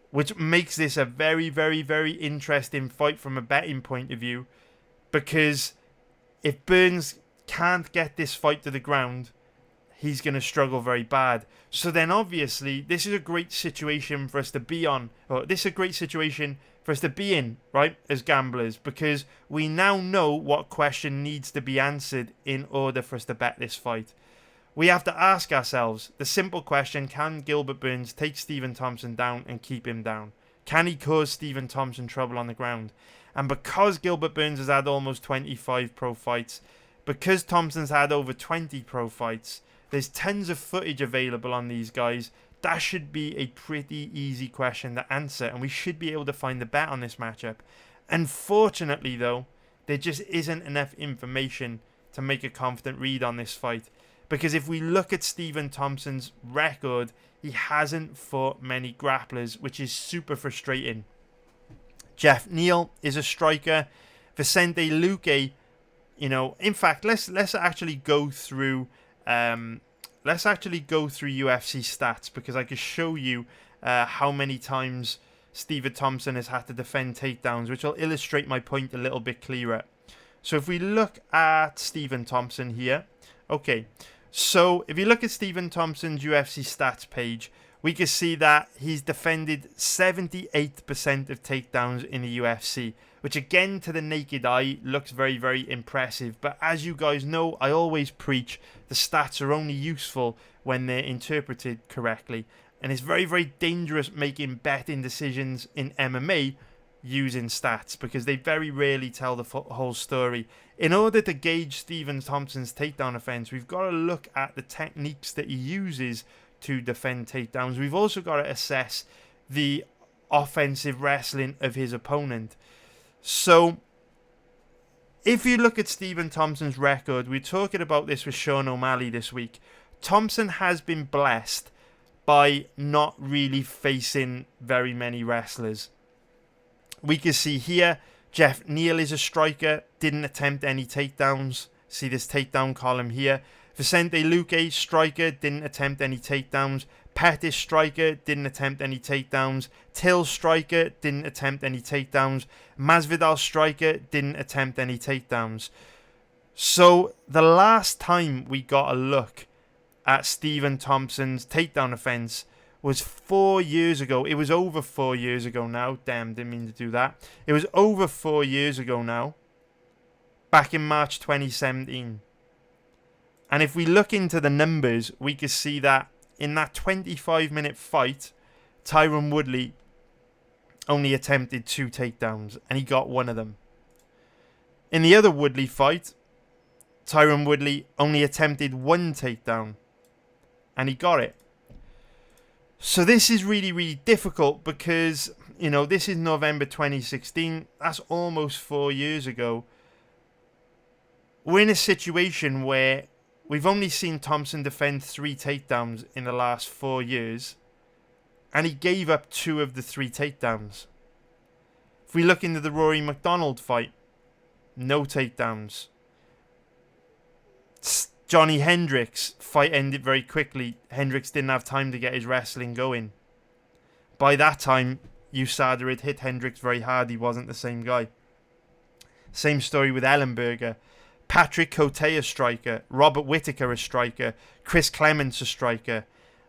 which makes this a very, very, very interesting fight from a betting point of view, because if Burns can't get this fight to the ground, he's going to struggle very bad. So then obviously this is a great situation for us to be on, or this is a great situation for us to be in, right, as gamblers, because we now know what question needs to be answered in order for us to bet this fight. We have to ask ourselves the simple question: can Gilbert Burns take Stephen Thompson down and keep him down? Can he cause Stephen Thompson trouble on the ground? And because Gilbert Burns has had almost 25 pro fights, because Thompson's had over 20 pro fights, there's tons of footage available on these guys. That should be a pretty easy question to answer, and we should be able to find the bet on this matchup. Unfortunately, though, there just isn't enough information to make a confident read on this fight. Because if we look at Stephen Thompson's record, he hasn't fought many grapplers, which is super frustrating. Jeff Neal is a striker. Vicente Luque, you know, in fact, let's actually go through UFC stats, because I can show you how many times Stephen Thompson has had to defend takedowns, which will illustrate my point a little bit clearer. So if we look at Stephen Thompson here, okay, so if you look at Stephen Thompson's UFC stats page, we can see that he's defended 78% of takedowns in the UFC, which again to the naked eye looks very, very impressive. But as you guys know, I always preach the stats are only useful when they're interpreted correctly. And it's very, very dangerous making betting decisions in MMA using stats, because they very rarely tell the whole story. In order to gauge Stephen Thompson's takedown offense, we've got to look at the techniques that he uses to defend takedowns. We've also got to assess the offensive wrestling of his opponent. So if you look at Stephen Thompson's record, we're talking about this with Sean O'Malley this week. Thompson has been blessed by not really facing very many wrestlers. We can see here, Jeff Neal is a striker, didn't attempt any takedowns. See this takedown column here. Vicente Luque, striker, didn't attempt any takedowns. Pettis, striker, didn't attempt any takedowns. Till, striker, didn't attempt any takedowns. Masvidal, striker, didn't attempt any takedowns. So the last time we got a look at Stephen Thompson's takedown offense was 4 years ago. It was over 4 years ago now. Damn, didn't mean to do that. It was over 4 years ago now. Back in March 2017. And if we look into the numbers, we can see that in that 25-minute fight, Tyron Woodley only attempted 2 takedowns, and he got one of them. In the other Woodley fight, Tyron Woodley only attempted 1 takedown, and he got it. So this is really, really difficult because, you know, this is November 2016. That's almost 4 years ago. We're in a situation where we've only seen Thompson defend 3 takedowns in the last 4 years, and he gave up 2 of the 3 takedowns. If we look into the Rory McDonald fight, no takedowns. Johnny Hendricks fight ended very quickly. Hendricks didn't have time to get his wrestling going. By that time, USADA had hit Hendricks very hard. He wasn't the same guy. Same story with Ellenberger. Patrick Cote a striker. Robert Whittaker a striker. Chris Clements a striker.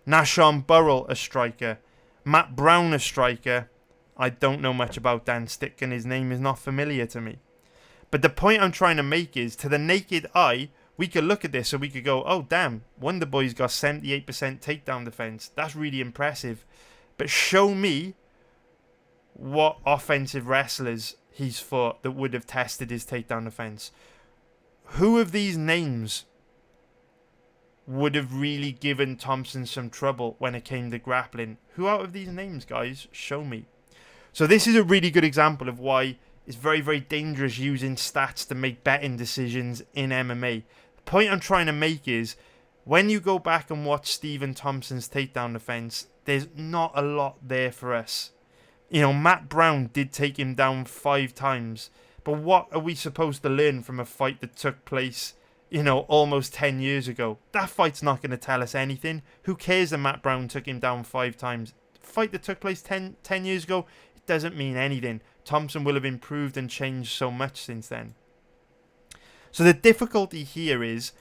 Nashon Burrell a striker. Matt Brown a striker. I don't know much about Dan Stick, and his name is not familiar to me. But the point I'm trying to make is, to the naked eye, we could look at this and we could go, oh damn, Wonderboy's got 78% takedown defense. That's really impressive. But show me what offensive wrestlers he's fought that would have tested his takedown defense. Who of these names would have really given Thompson some trouble when it came to grappling? Who out of these names, guys? Show me. So this is a really good example of why it's very, very dangerous using stats to make betting decisions in MMA. The point I'm trying to make is, when you go back and watch Stephen Thompson's takedown defense, there's not a lot there for us. You know, Matt Brown did take him down 5 times. But what are we supposed to learn from a fight that took place, you know, almost 10 years ago? That fight's not going to tell us anything. Who cares that Matt Brown took him down 5 times? The fight that took place 10 years ago, it doesn't mean anything. Thompson will have improved and changed so much since then. So the difficulty here is,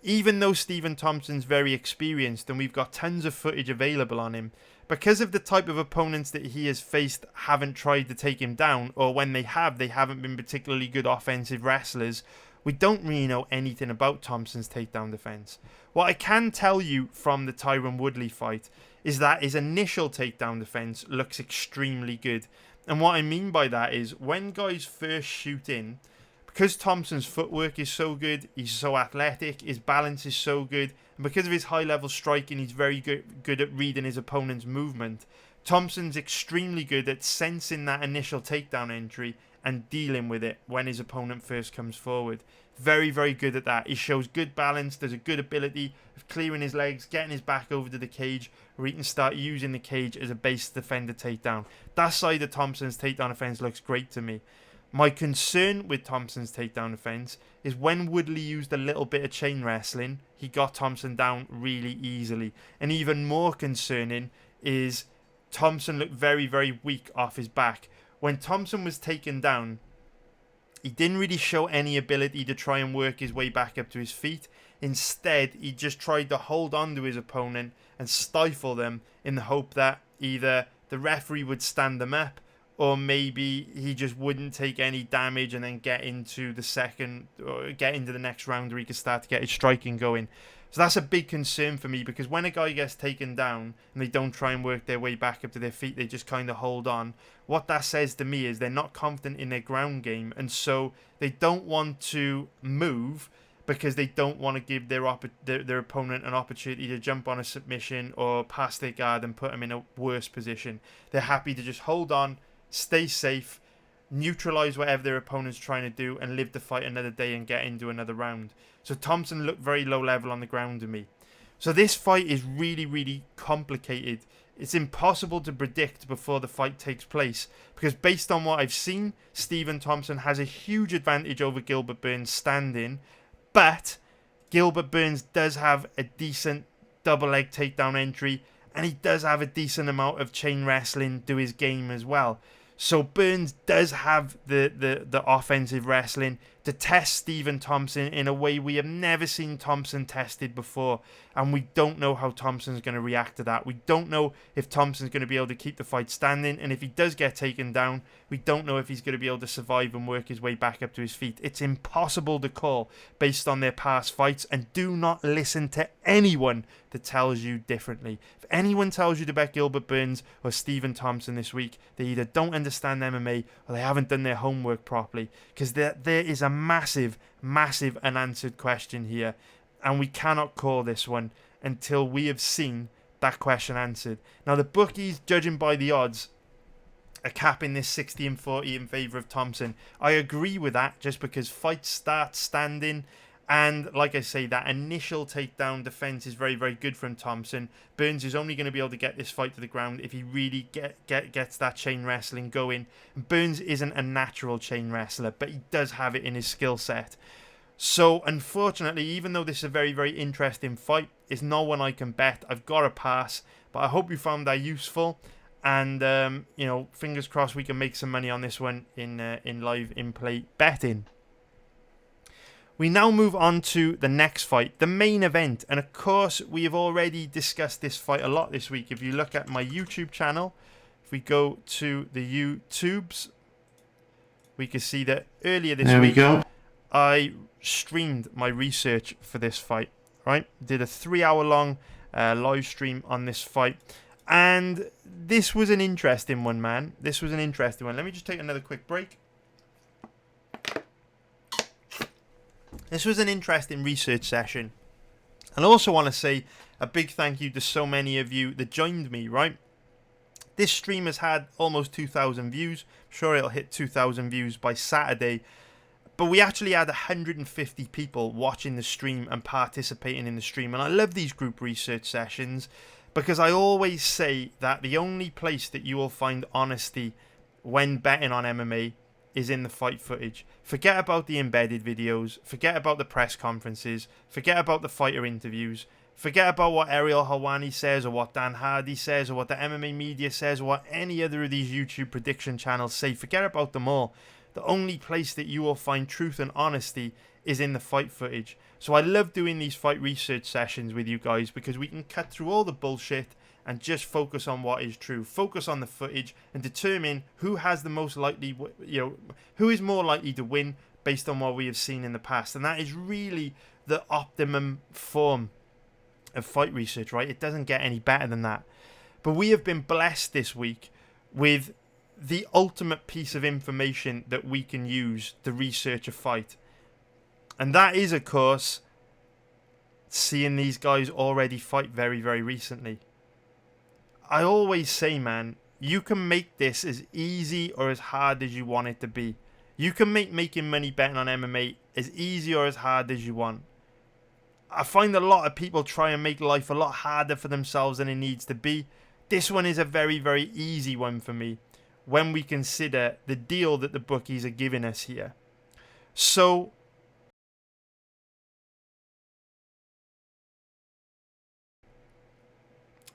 even though Stephen Thompson's very experienced and we've got tons of footage available on him, because of the type of opponents that he has faced haven't tried to take him down, or when they haven't been particularly good offensive wrestlers, we don't really know anything about Thompson's takedown defense. What I can tell you from the Tyron Woodley fight is that his initial takedown defense looks extremely good. And what I mean by that is, when guys first shoot in, because Thompson's footwork is so good, he's so athletic, his balance is so good, and because of his high-level striking, he's very good at reading his opponent's movement. Thompson's extremely good at sensing that initial takedown entry and dealing with it when his opponent first comes forward. Very, very good at that. He shows good balance. There's a good ability of clearing his legs, getting his back over to the cage, where he can start using the cage as a base defender takedown. That side of Thompson's takedown offense looks great to me. My concern with Thompson's takedown offense is when Woodley used a little bit of chain wrestling, he got Thompson down really easily. And even more concerning is Thompson looked very, very weak off his back. When Thompson was taken down, he didn't really show any ability to try and work his way back up to his feet. Instead, he just tried to hold on to his opponent and stifle them in the hope that either the referee would stand them up, or maybe he just wouldn't take any damage and then get into the next round where he could start to get his striking going. So that's a big concern for me, because when a guy gets taken down and they don't try and work their way back up to their feet, they just kind of hold on. What that says to me is they're not confident in their ground game, and so they don't want to move because they don't want to give their opponent an opportunity to jump on a submission or pass their guard and put them in a worse position. They're happy to just hold on, stay safe, neutralize whatever their opponent's trying to do, and live to fight another day and get into another round. So Thompson looked very low level on the ground to me. So this fight is really, really complicated. It's impossible to predict before the fight takes place, because based on what I've seen, Stephen Thompson has a huge advantage over Gilbert Burns standing, but Gilbert Burns does have a decent double leg takedown entry, and he does have a decent amount of chain wrestling to his game as well. So Burns does have the offensive wrestling to test Stephen Thompson in a way we have never seen Thompson tested before. And we don't know how Thompson's going to react to that. We don't know if Thompson's going to be able to keep the fight standing. And if he does get taken down, we don't know if he's going to be able to survive and work his way back up to his feet. It's impossible to call based on their past fights. And do not listen to anyone that tells you differently. If anyone tells you to bet Gilbert Burns or Stephen Thompson this week, they either don't understand MMA or they haven't done their homework properly. Because there is a massive, massive unanswered question here, and we cannot call this one until we have seen that question answered. Now, the bookies, judging by the odds, are capping this 60-40 in favour of Thompson. I agree with that, just because fights start standing, and like I say, that initial takedown defence is very, very good from Thompson. Burns is only going to be able to get this fight to the ground if he really gets that chain wrestling going. Burns isn't a natural chain wrestler, but he does have it in his skill set. So, unfortunately, even though this is a very, very interesting fight, it's not one I can bet. I've got to pass, but I hope you found that useful. And, fingers crossed we can make some money on this one in live in-play betting. We now move on to the next fight, the main event. And of course, we have already discussed this fight a lot this week. If you look at my YouTube channel, if we go to the YouTubes, we can see that earlier this week, I streamed my research for this fight, right? Did a 3-hour-long live stream on this fight. And this was an interesting one, man. This was an interesting one. Let me just take another quick break. This was an interesting research session. And I also want to say a big thank you to so many of you that joined me, right? This stream has had almost 2,000 views. I'm sure it'll hit 2,000 views by Saturday. But we actually had 150 people watching the stream and participating in the stream. And I love these group research sessions because I always say that the only place that you will find honesty when betting on MMA is in the fight footage. Forget about the embedded videos, forget about the press conferences, forget about the fighter interviews, forget about what Ariel Helwani says or what Dan Hardy says or what the MMA media says or what any other of these YouTube prediction channels say. Forget about them all. The only place that you will find truth and honesty is in the fight footage. So I love doing these fight research sessions with you guys because we can cut through all the bullshit and just focus on what is true. Focus on the footage and determine who has the most likely, who is more likely to win based on what we have seen in the past. And that is really the optimum form of fight research, right? It doesn't get any better than that. But we have been blessed this week with the ultimate piece of information that we can use to research a fight. And that is, of course, seeing these guys already fight very, very recently. I always say, man, you can make this as easy or as hard as you want it to be. You can make making money betting on MMA as easy or as hard as you want. I find a lot of people try and make life a lot harder for themselves than it needs to be. This one is a very, very easy one for me when we consider the deal that the bookies are giving us here. So,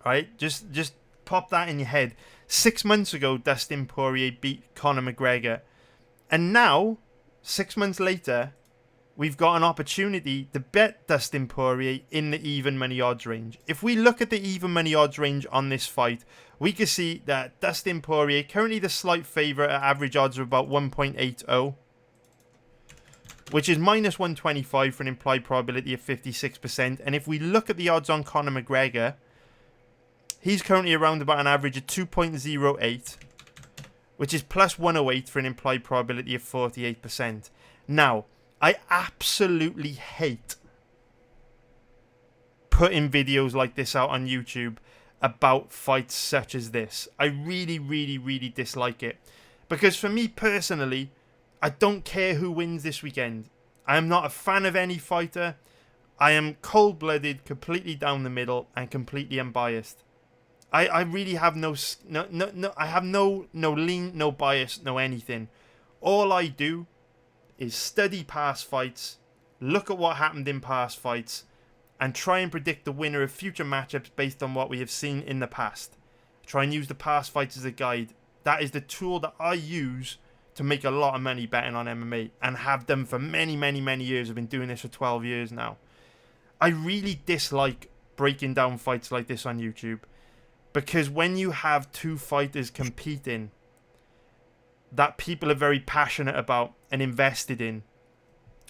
right, just pop that in your head. 6 months ago, Dustin Poirier beat Conor McGregor. And now, 6 months later, we've got an opportunity to bet Dustin Poirier in the even money odds range. If we look at the even money odds range on this fight, we can see that Dustin Poirier, currently the slight favourite at average odds of about 1.80, which is minus 125 for an implied probability of 56%. And if we look at the odds on Conor McGregor, he's currently around about an average of 2.08, which is plus 108 for an implied probability of 48%. Now, I absolutely hate putting videos like this out on YouTube about fights such as this. I really, really, really dislike it. Because for me personally, I don't care who wins this weekend. I am not a fan of any fighter. I am cold-blooded, completely down the middle, and completely unbiased. I really have no lean, no bias, no anything. All I do is study past fights, look at what happened in past fights, and try and predict the winner of future matchups based on what we have seen in the past. Try and use the past fights as a guide. That is the tool that I use to make a lot of money betting on MMA, and have done for many, many, many years. I've been doing this for 12 years now. I really dislike breaking down fights like this on YouTube, because when you have two fighters competing that people are very passionate about and invested in,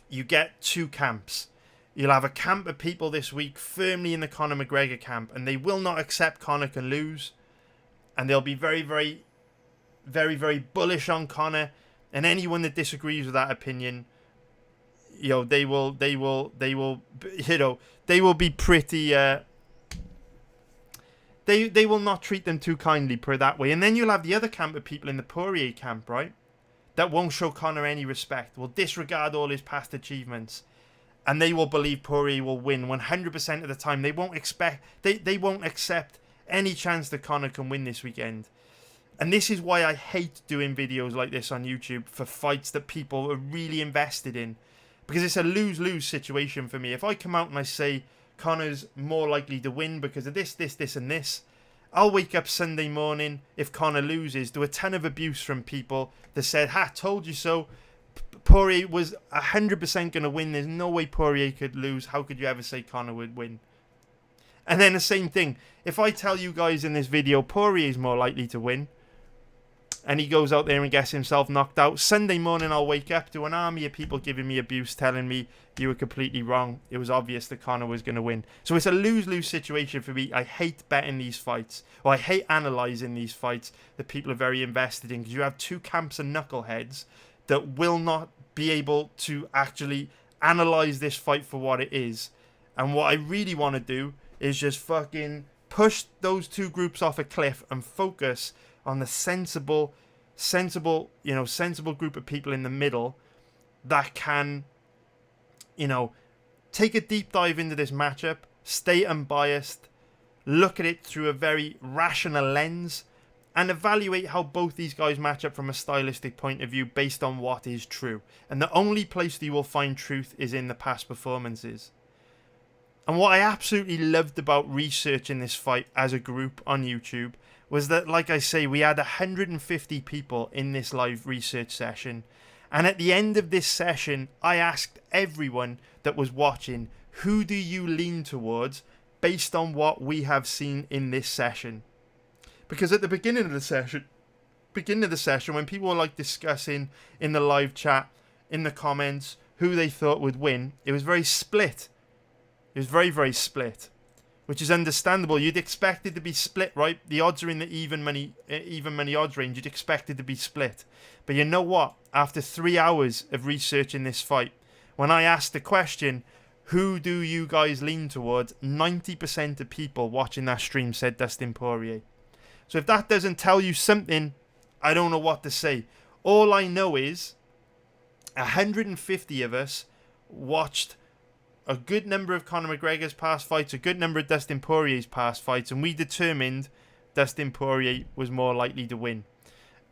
you get two camps. You'll have a camp of people this week firmly in the Conor McGregor camp, and they will not accept Conor can lose, and they'll be very, very, very, very bullish on Conor. And anyone that disagrees with that opinion, you know, they will be pretty. They will not treat them too kindly, put it that way. And then you'll have the other camp of people in the Poirier camp, right, that won't show Conor any respect, will disregard all his past achievements, and they will believe Poirier will win 100% of the time. They won't accept any chance that Conor can win this weekend. And this is why I hate doing videos like this on YouTube for fights that people are really invested in, because it's a lose-lose situation for me. If I come out and I say Conor's more likely to win because of this, and this, I'll wake up Sunday morning, if Conor loses, to a ton of abuse from people that said, "Ha, told you so. Poirier was 100% going to win. There's no way Poirier could lose. How could you ever say Conor would win?" And then the same thing, if I tell you guys in this video Poirier is more likely to win, and he goes out there and gets himself knocked out, Sunday morning I'll wake up to an army of people giving me abuse, telling me you were completely wrong. It was obvious that Conor was going to win. So it's a lose-lose situation for me. I hate betting these fights, or I hate analysing these fights that people are very invested in, because you have two camps of knuckleheads that will not be able to actually analyse this fight for what it is. And what I really want to do is just fucking push those two groups off a cliff and focus on the sensible group of people in the middle that can, take a deep dive into this matchup, stay unbiased, look at it through a very rational lens, and evaluate how both these guys match up from a stylistic point of view based on what is true. And the only place that you will find truth is in the past performances. And what I absolutely loved about researching this fight as a group on YouTube was that, like I say, we had 150 people in this live research session. And at the end of this session, I asked everyone that was watching, who do you lean towards based on what we have seen in this session? Because at the beginning of the session, when people were like discussing in the live chat, in the comments, who they thought would win, it was very split. It was very, very split, which is understandable. You'd expect it to be split, right? The odds are in the even money odds range. You'd expect it to be split. But you know what? After 3 hours of researching this fight, when I asked the question, who do you guys lean towards, 90% of people watching that stream said Dustin Poirier. So if that doesn't tell you something, I don't know what to say. All I know is 150 of us watched a good number of Conor McGregor's past fights, a good number of Dustin Poirier's past fights, and we determined Dustin Poirier was more likely to win.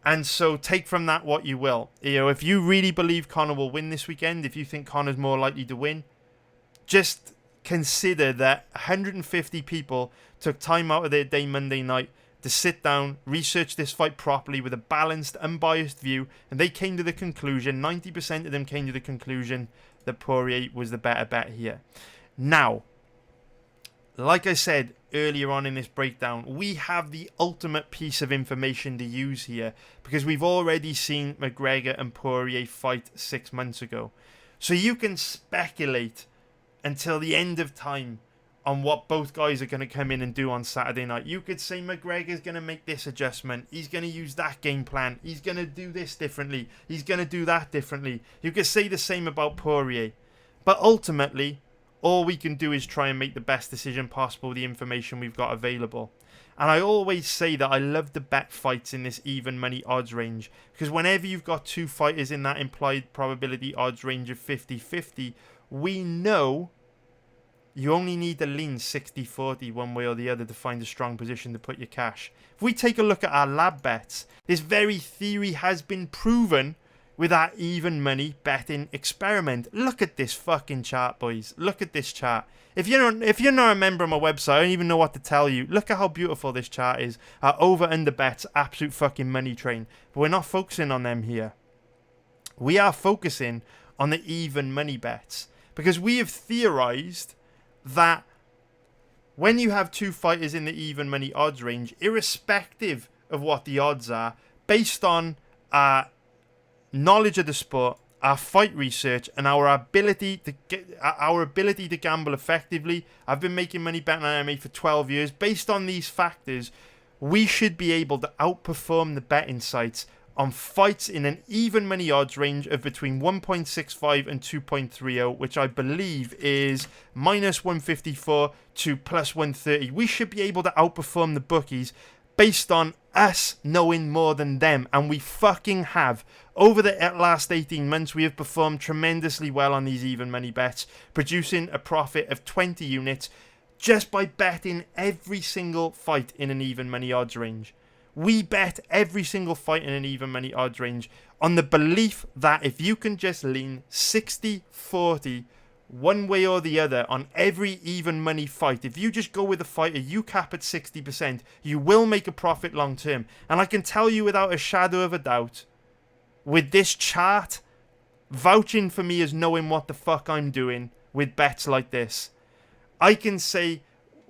And so take from that what you will. You know, if you really believe Conor will win this weekend, if you think Conor's more likely to win, just consider that 150 people took time out of their day Monday night to sit down, research this fight properly with a balanced, unbiased view, and they came to the conclusion, 90% of them came to the conclusion that Poirier was the better bet here. Now, like I said earlier on in this breakdown, we have the ultimate piece of information to use here because we've already seen McGregor and Poirier fight 6 months ago. So you can speculate until the end of time on what both guys are going to come in and do on Saturday night. You could say McGregor's going to make this adjustment. He's going to use that game plan. He's going to do this differently. He's going to do that differently. You could say the same about Poirier. But ultimately, all we can do is try and make the best decision possible with the information we've got available. And I always say that I love to bet fights in this even money odds range. Because whenever you've got two fighters in that implied probability odds range of 50-50, we know you only need to lean 60-40 one way or the other to find a strong position to put your cash. If we take a look at our lab bets, this very theory has been proven with our even money betting experiment. Look at this fucking chart, boys. Look at this chart. If you're not a member of my website, I don't even know what to tell you. Look at how beautiful this chart is. Our over-under bets, absolute fucking money train. But we're not focusing on them here. We are focusing on the even money bets. Because we have theorized that when you have two fighters in the even money odds range, irrespective of what the odds are, based on our knowledge of the sport, our fight research, and our ability to gamble effectively, I've been making money betting on MMA for 12 years. Based on these factors, we should be able to outperform the betting sites on fights in an even money odds range of between 1.65 and 2.30, which I believe is minus 154 to plus 130. We should be able to outperform the bookies based on us knowing more than them, and we fucking have. Over the last 18 months, we have performed tremendously well on these even money bets, producing a profit of 20 units just by betting every single fight in an even money odds range. We bet every single fight in an even money odds range on the belief that if you can just lean 60-40 one way or the other on every even money fight, if you just go with a fighter, you cap at 60%, you will make a profit long term. And I can tell you without a shadow of a doubt, with this chart vouching for me as knowing what the fuck I'm doing with bets like this, I can say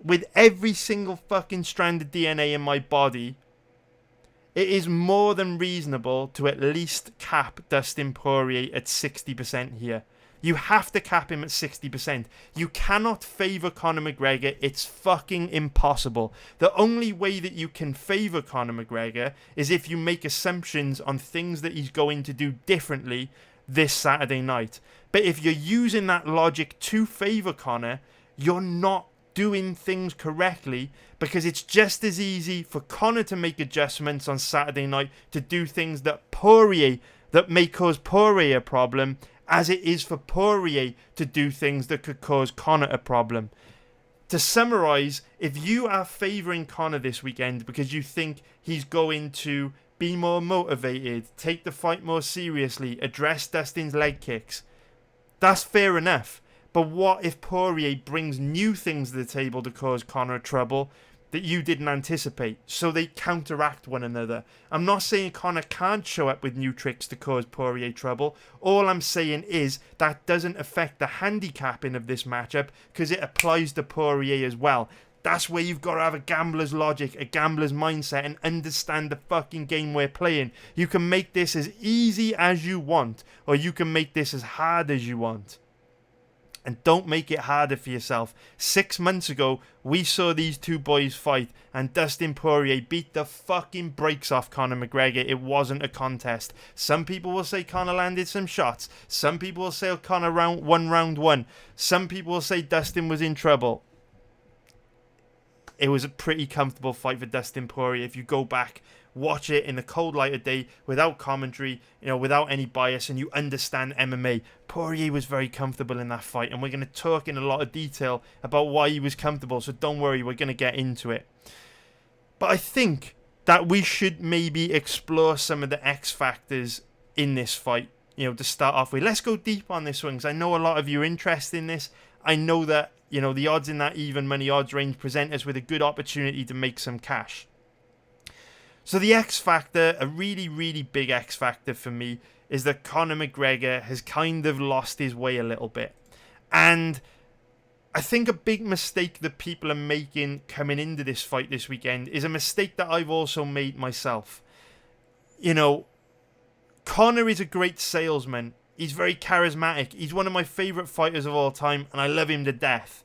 with every single fucking strand of DNA in my body, it is more than reasonable to at least cap Dustin Poirier at 60% here. You have to cap him at 60%. You cannot favour Conor McGregor. It's fucking impossible. The only way that you can favour Conor McGregor is if you make assumptions on things that he's going to do differently this Saturday night. But if you're using that logic to favour Conor, you're not doing things correctly, because it's just as easy for Conor to make adjustments on Saturday night to do things that may cause Poirier a problem, as it is for Poirier to do things that could cause Conor a problem. To summarise, if you are favouring Conor this weekend because you think he's going to be more motivated, take the fight more seriously, address Dustin's leg kicks, that's fair enough. But what if Poirier brings new things to the table to cause Conor trouble that you didn't anticipate, so they counteract one another? I'm not saying Conor can't show up with new tricks to cause Poirier trouble. All I'm saying is that doesn't affect the handicapping of this matchup, because it applies to Poirier as well. That's where you've got to have a gambler's logic, a gambler's mindset, and understand the fucking game we're playing. You can make this as easy as you want, or you can make this as hard as you want. And don't make it harder for yourself. 6 months ago, we saw these two boys fight, and Dustin Poirier beat the fucking brakes off Conor McGregor. It wasn't a contest. Some people will say Conor landed some shots. Some people will say Conor won round one. Some people will say Dustin was in trouble. it was a pretty comfortable fight for Dustin Poirier. If you go back, watch it in the cold light of day, without commentary, without any bias, and you understand MMA, Poirier was very comfortable in that fight, and we're going to talk in a lot of detail about why he was comfortable, so don't worry, we're going to get into it. But I think that we should maybe explore some of the X factors in this fight, to start off with. Let's go deep on this one, because I know a lot of you are interested in this. I know that, the odds in that even money odds range present us with a good opportunity to make some cash. So the X factor, a really, really big X factor for me, is that Conor McGregor has kind of lost his way a little bit. And I think a big mistake that people are making coming into this fight this weekend is a mistake that I've also made myself. Conor is a great salesman. He's very charismatic. He's one of my favourite fighters of all time, and I love him to death.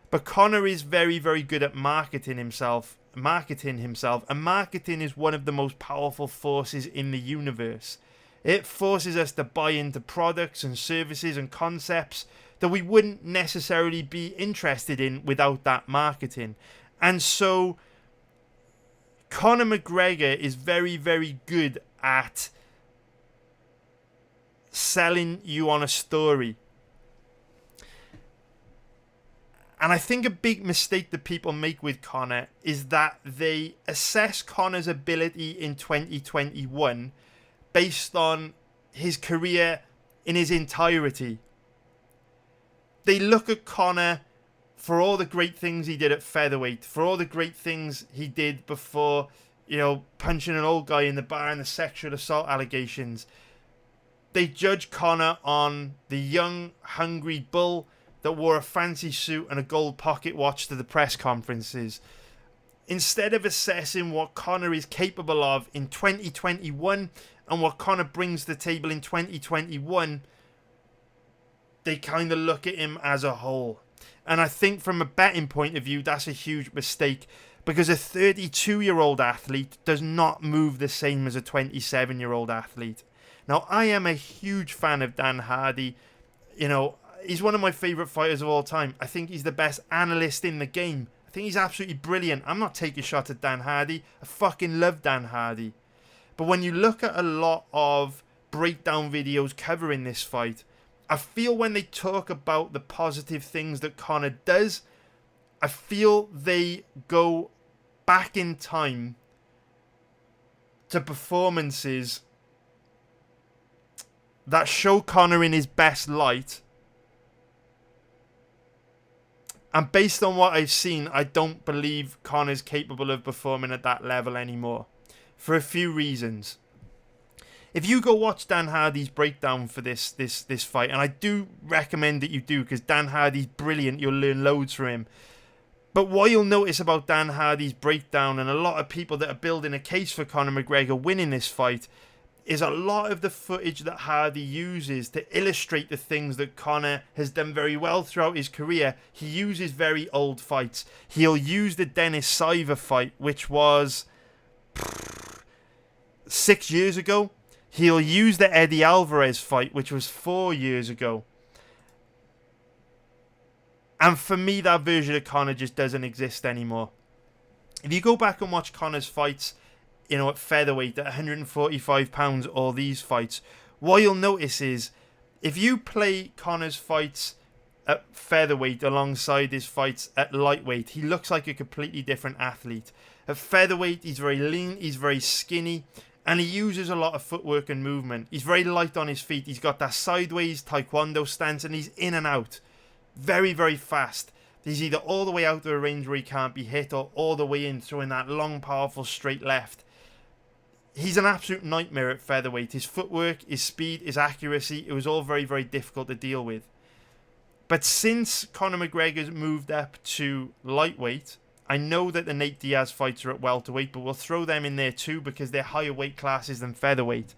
But Conor is very, very good at marketing himself, and marketing is one of the most powerful forces in the universe. It forces us to buy into products and services and concepts that we wouldn't necessarily be interested in without that marketing. And so Conor McGregor is very, very good at selling you on a story. And I think a big mistake that people make with Conor is that they assess Conor's ability in 2021 based on his career in his entirety. They look at Conor for all the great things he did at featherweight, for all the great things he did before, punching an old guy in the bar and the sexual assault allegations. They judge Conor on the young, hungry bull that wore a fancy suit and a gold pocket watch to the press conferences. Instead of assessing what Conor is capable of in 2021 and what Conor brings to the table in 2021, they kind of look at him as a whole. And I think from a betting point of view, that's a huge mistake, because a 32-year-old athlete does not move the same as a 27-year-old athlete. Now, I am a huge fan of Dan Hardy. He's one of my favourite fighters of all time. I think he's the best analyst in the game. I think he's absolutely brilliant. I'm not taking a shot at Dan Hardy. I fucking love Dan Hardy. But when you look at a lot of breakdown videos covering this fight, I feel when they talk about the positive things that Conor does, I feel they go back in time to performances that show Conor in his best light. And based on what I've seen, I don't believe Conor's capable of performing at that level anymore. For a few reasons. If you go watch Dan Hardy's breakdown for this fight, and I do recommend that you do, because Dan Hardy's brilliant, you'll learn loads from him. But what you'll notice about Dan Hardy's breakdown, and a lot of people that are building a case for Conor McGregor winning this fight, is a lot of the footage that Hardy uses to illustrate the things that Conor has done very well throughout his career. He uses very old fights. He'll use the Dennis Siver fight, which was 6 years ago. He'll use the Eddie Alvarez fight, which was 4 years ago. And for me, that version of Conor just doesn't exist anymore. If you go back and watch Conor's fights, at featherweight, at 145 pounds, all these fights, what you'll notice is, if you play Conor's fights at featherweight alongside his fights at lightweight, he looks like a completely different athlete. At featherweight, he's very lean, he's very skinny, and he uses a lot of footwork and movement. He's very light on his feet. He's got that sideways taekwondo stance, and he's in and out. Very, very fast. He's either all the way out to a range where he can't be hit, or all the way in, throwing that long, powerful straight left. He's an absolute nightmare at featherweight. His footwork, his speed, his accuracy, it was all very, very difficult to deal with. But since Conor McGregor's moved up to lightweight, I know that the Nate Diaz fights are at welterweight, but we'll throw them in there too because they're higher weight classes than featherweight.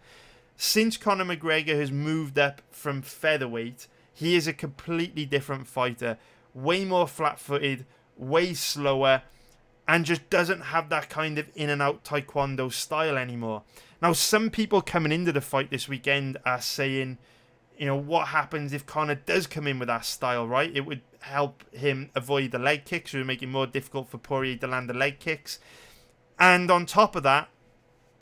Since Conor McGregor has moved up from featherweight, he is a completely different fighter. Way more flat-footed, way slower, and just doesn't have that kind of in-and-out taekwondo style anymore. Now, some people coming into the fight this weekend are saying, You know, what happens if Conor does come in with that style, right? It would help him avoid the leg kicks. It would make it more difficult for Poirier to land the leg kicks. And on top of that,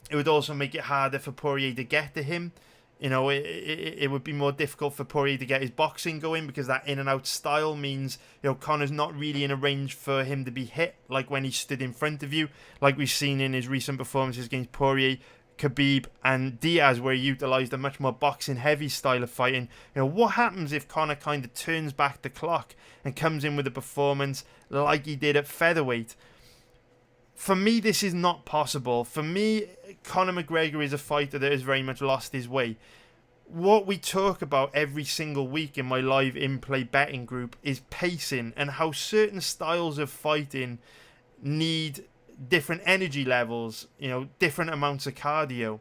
it would also make it harder for Poirier to get to him. You know, it would be more difficult for Poirier to get his boxing going, because that in and out style means, you know, Conor's not really in a range for him to be hit like when he stood in front of you, like we've seen in his recent performances against Poirier, Khabib and Diaz, where he utilised a much more boxing heavy style of fighting. You know, what happens if Conor kind of turns back the clock and comes in with a performance like he did at featherweight? For me, this is not possible. For me, Conor McGregor is a fighter that has very much lost his way. What we talk about every single week in my live in-play betting group is pacing, and how certain styles of fighting need different energy levels, you know, different amounts of cardio.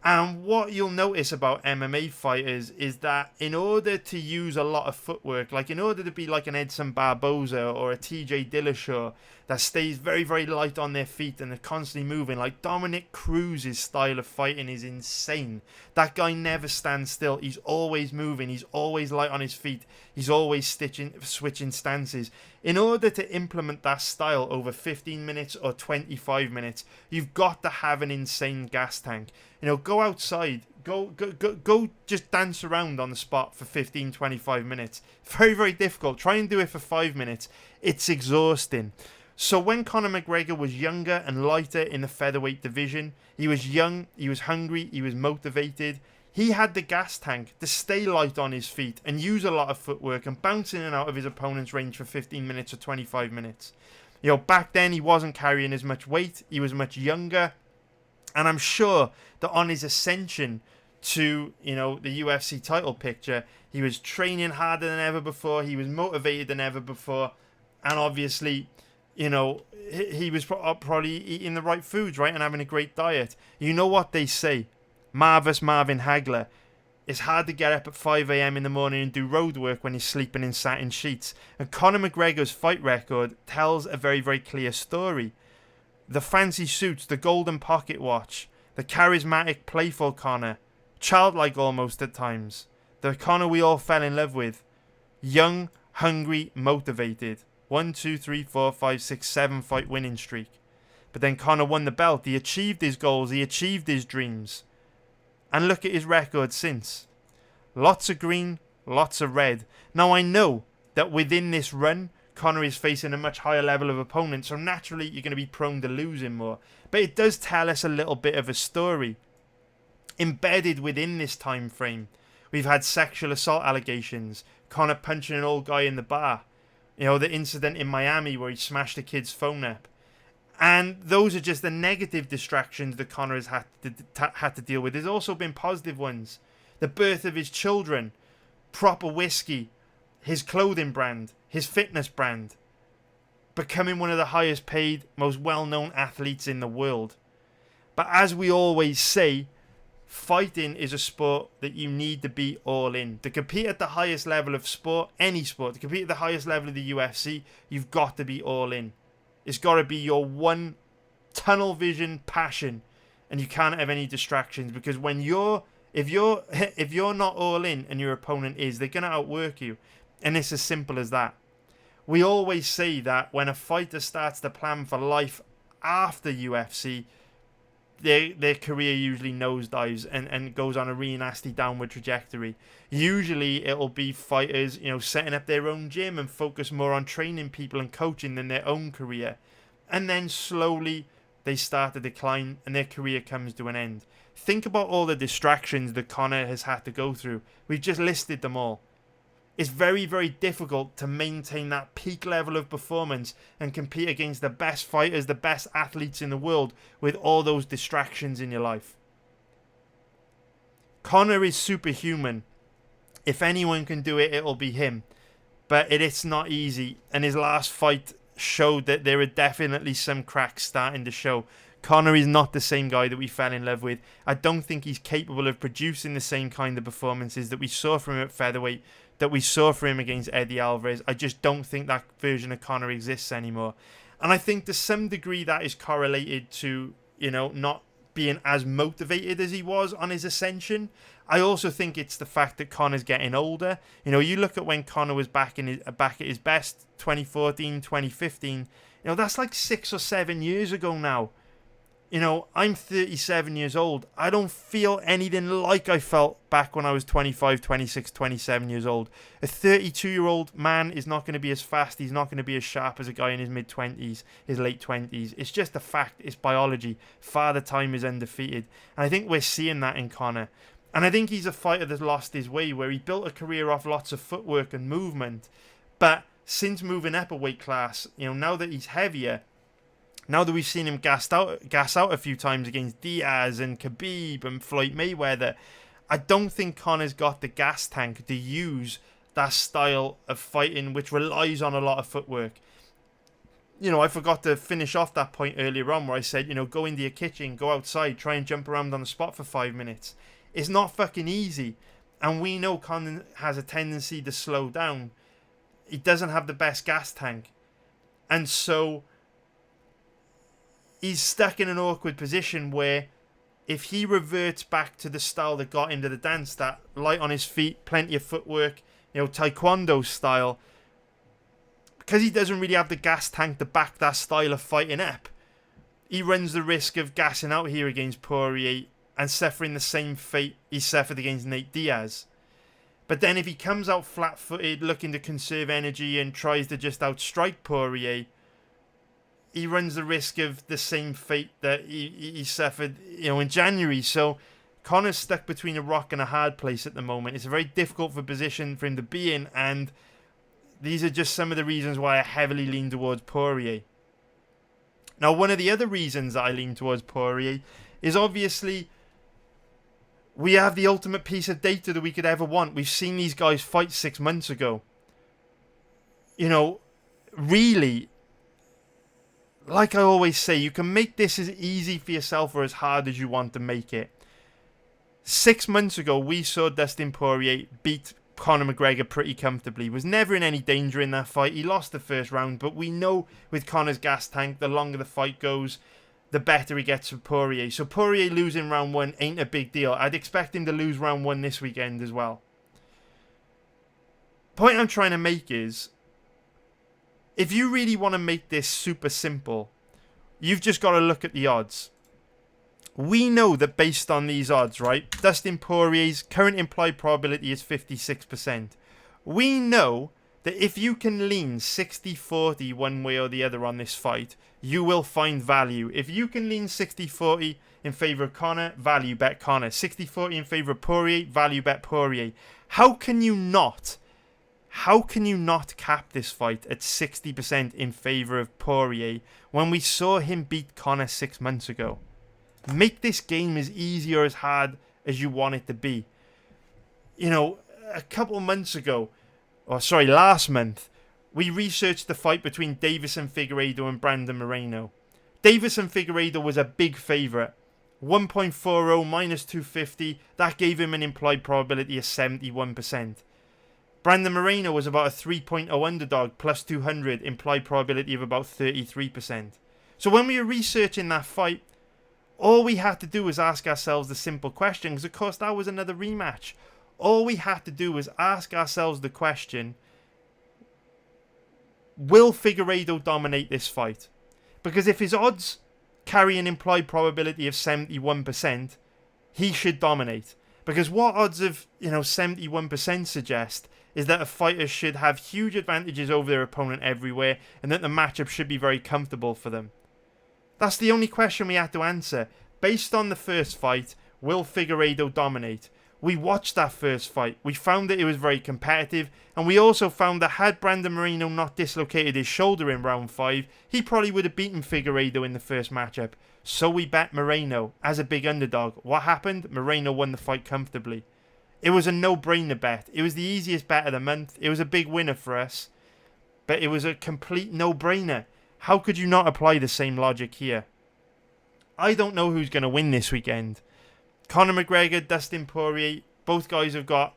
And what you'll notice about MMA fighters is that in order to use a lot of footwork, like in order to be like an Edson Barboza or a TJ Dillashaw that stays very, very light on their feet and they're constantly moving, like Dominic Cruz's style of fighting is insane. That guy never stands still. He's always moving. He's always light on his feet. He's always switching stances. In order to implement that style over 15 minutes or 25 minutes, you've got to have an insane gas tank. You know, go outside, go just dance around on the spot for 15, 25 minutes. Very, very difficult. Try and do it for 5 minutes. It's exhausting. So when Conor McGregor was younger and lighter in the featherweight division, he was young, he was hungry, he was motivated. He had the gas tank to stay light on his feet and use a lot of footwork and bounce in and out of his opponent's range for 15 minutes or 25 minutes. You know, back then he wasn't carrying as much weight, he was much younger. And I'm sure that on his ascension to, you know, the UFC title picture, he was training harder than ever before, he was motivated than ever before, and obviously, you know, he was probably eating the right foods, right, and having a great diet. You know what they say, Marvelous Marvin Hagler, it's hard to get up at 5 a.m. in the morning and do road work when you're sleeping in satin sheets. And Conor McGregor's fight record tells a very, very clear story. The fancy suits, the golden pocket watch, the charismatic, playful Conor, childlike almost at times, the Conor we all fell in love with, young, hungry, motivated, 1, 2, 3, 4, 5, 6, 7 fight winning streak. But then Conor won the belt, he achieved his goals, he achieved his dreams. And look at his record since. Lots of green, lots of red. Now I know that within this run, Conor is facing a much higher level of opponent, so naturally you're going to be prone to losing more. But it does tell us a little bit of a story. Embedded within this time frame, we've had sexual assault allegations, Conor punching an old guy in the bar, you know, the incident in Miami where he smashed a kid's phone up. And those are just the negative distractions that Conor has had to deal with. There's also been positive ones. The birth of his children, proper whiskey, his clothing brand, his fitness brand, becoming one of the highest paid, most well-known athletes in the world. But as we always say, fighting is a sport that you need to be all in. To compete at the highest level of sport, any sport, to compete at the highest level of the UFC, you've got to be all in. It's got to be your one tunnel vision passion, and you can't have any distractions, because when if you're not all in and your opponent is, they're going to outwork you. And it's as simple as that. We always say that when a fighter starts to plan for life after UFC, their career usually nosedives and goes on a really nasty downward trajectory. Usually it'll be fighters, you know, setting up their own gym and focus more on training people and coaching than their own career. And then slowly they start to decline and their career comes to an end. Think about all the distractions that Conor has had to go through. We've just listed them all. It's very, very difficult to maintain that peak level of performance and compete against the best fighters, the best athletes in the world with all those distractions in your life. Conor is superhuman. If anyone can do it, it'll be him. But it's not easy. And his last fight showed that there are definitely some cracks starting to show. Conor is not the same guy that we fell in love with. I don't think he's capable of producing the same kind of performances that we saw from him at featherweight, that we saw for him against Eddie Alvarez. I just don't think that version of Conor exists anymore. And I think to some degree that is correlated to, you know, not being as motivated as he was on his ascension. I also think it's the fact that Conor's getting older. You know, you look at when Conor was back at his best, 2014, 2015. You know, that's like 6 or 7 years ago now. You know, I'm 37 years old. I don't feel anything like I felt back when I was 25, 26, 27 years old. A 32-year-old man is not going to be as fast. He's not going to be as sharp as a guy in his mid-20s, his late 20s. It's just a fact. It's biology. Father Time is undefeated. And I think we're seeing that in Conor. And I think he's a fighter that's lost his way, where he built a career off lots of footwork and movement. But since moving up a weight class, you know, now that he's heavier, now that we've seen him gas out a few times against Diaz and Khabib and Floyd Mayweather, I don't think Conor's got the gas tank to use that style of fighting which relies on a lot of footwork. You know, I forgot to finish off that point earlier on where I said, you know, go into your kitchen, go outside, try and jump around on the spot for 5 minutes. It's not fucking easy. And we know Conor has a tendency to slow down. He doesn't have the best gas tank. And so he's stuck in an awkward position where if he reverts back to the style that got into the dance, that light on his feet, plenty of footwork, you know, taekwondo style, because he doesn't really have the gas tank to back that style of fighting up, he runs the risk of gassing out here against Poirier and suffering the same fate he suffered against Nate Diaz. But then if he comes out flat-footed, looking to conserve energy and tries to just outstrike Poirier, he runs the risk of the same fate that he suffered, you know, in January. So Conor's stuck between a rock and a hard place at the moment. It's a very difficult position for him to be in, and these are just some of the reasons why I heavily lean towards Poirier. Now, one of the other reasons that I lean towards Poirier is obviously we have the ultimate piece of data that we could ever want. We've seen these guys fight 6 months ago. You know, really, like I always say, you can make this as easy for yourself or as hard as you want to make it. 6 months ago, we saw Dustin Poirier beat Conor McGregor pretty comfortably. He was never in any danger in that fight. He lost the first round, but we know with Conor's gas tank, the longer the fight goes, the better he gets for Poirier. So Poirier losing round 1 ain't a big deal. I'd expect him to lose round 1 this weekend as well. Point I'm trying to make is, if you really want to make this super simple, you've just got to look at the odds. We know that based on these odds, right, Dustin Poirier's current implied probability is 56%. We know that if you can lean 60-40 one way or the other on this fight, you will find value. If you can lean 60-40 in favour of Conor, value bet Conor. 60-40 in favour of Poirier, value bet Poirier. How can you not cap this fight at 60% in favour of Poirier when we saw him beat Conor 6 months ago? Make this game as easy or as hard as you want it to be. You know, last month, we researched the fight between Deiveson Figueiredo and Brandon Moreno. Deiveson Figueiredo was a big favourite. 1.40 minus 250, that gave him an implied probability of 71%. Brandon Moreno was about a 3.0 underdog, plus 200, implied probability of about 33%. So when we were researching that fight, all we had to do was ask ourselves the simple question, because of course that was another rematch. All we had to do was ask ourselves the question, will Figueiredo dominate this fight? Because if his odds carry an implied probability of 71%, he should dominate. Because what odds of 71% suggest is that a fighter should have huge advantages over their opponent everywhere, and that the matchup should be very comfortable for them. That's the only question we had to answer. Based on the first fight, will Figueiredo dominate? We watched that first fight. We found that it was very competitive, and we also found that had Brandon Moreno not dislocated his shoulder in round 5, he probably would have beaten Figueiredo in the first matchup. So we bet Moreno as a big underdog. What happened? Moreno won the fight comfortably. It was a no-brainer bet. It was the easiest bet of the month. It was a big winner for us, but it was a complete no-brainer. How could you not apply the same logic here? I don't know who's going to win this weekend. Conor McGregor, Dustin Poirier, both guys have got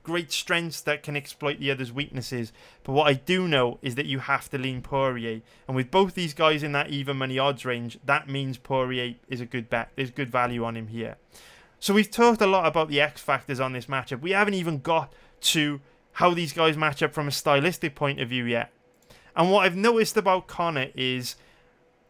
great strengths that can exploit the other's weaknesses. But what I do know is that you have to lean Poirier. And with both these guys in that even money odds range, that means Poirier is a good bet. There's good value on him here. So we've talked a lot about the X factors on this matchup. We haven't even got to how these guys match up from a stylistic point of view yet. And what I've noticed about Conor is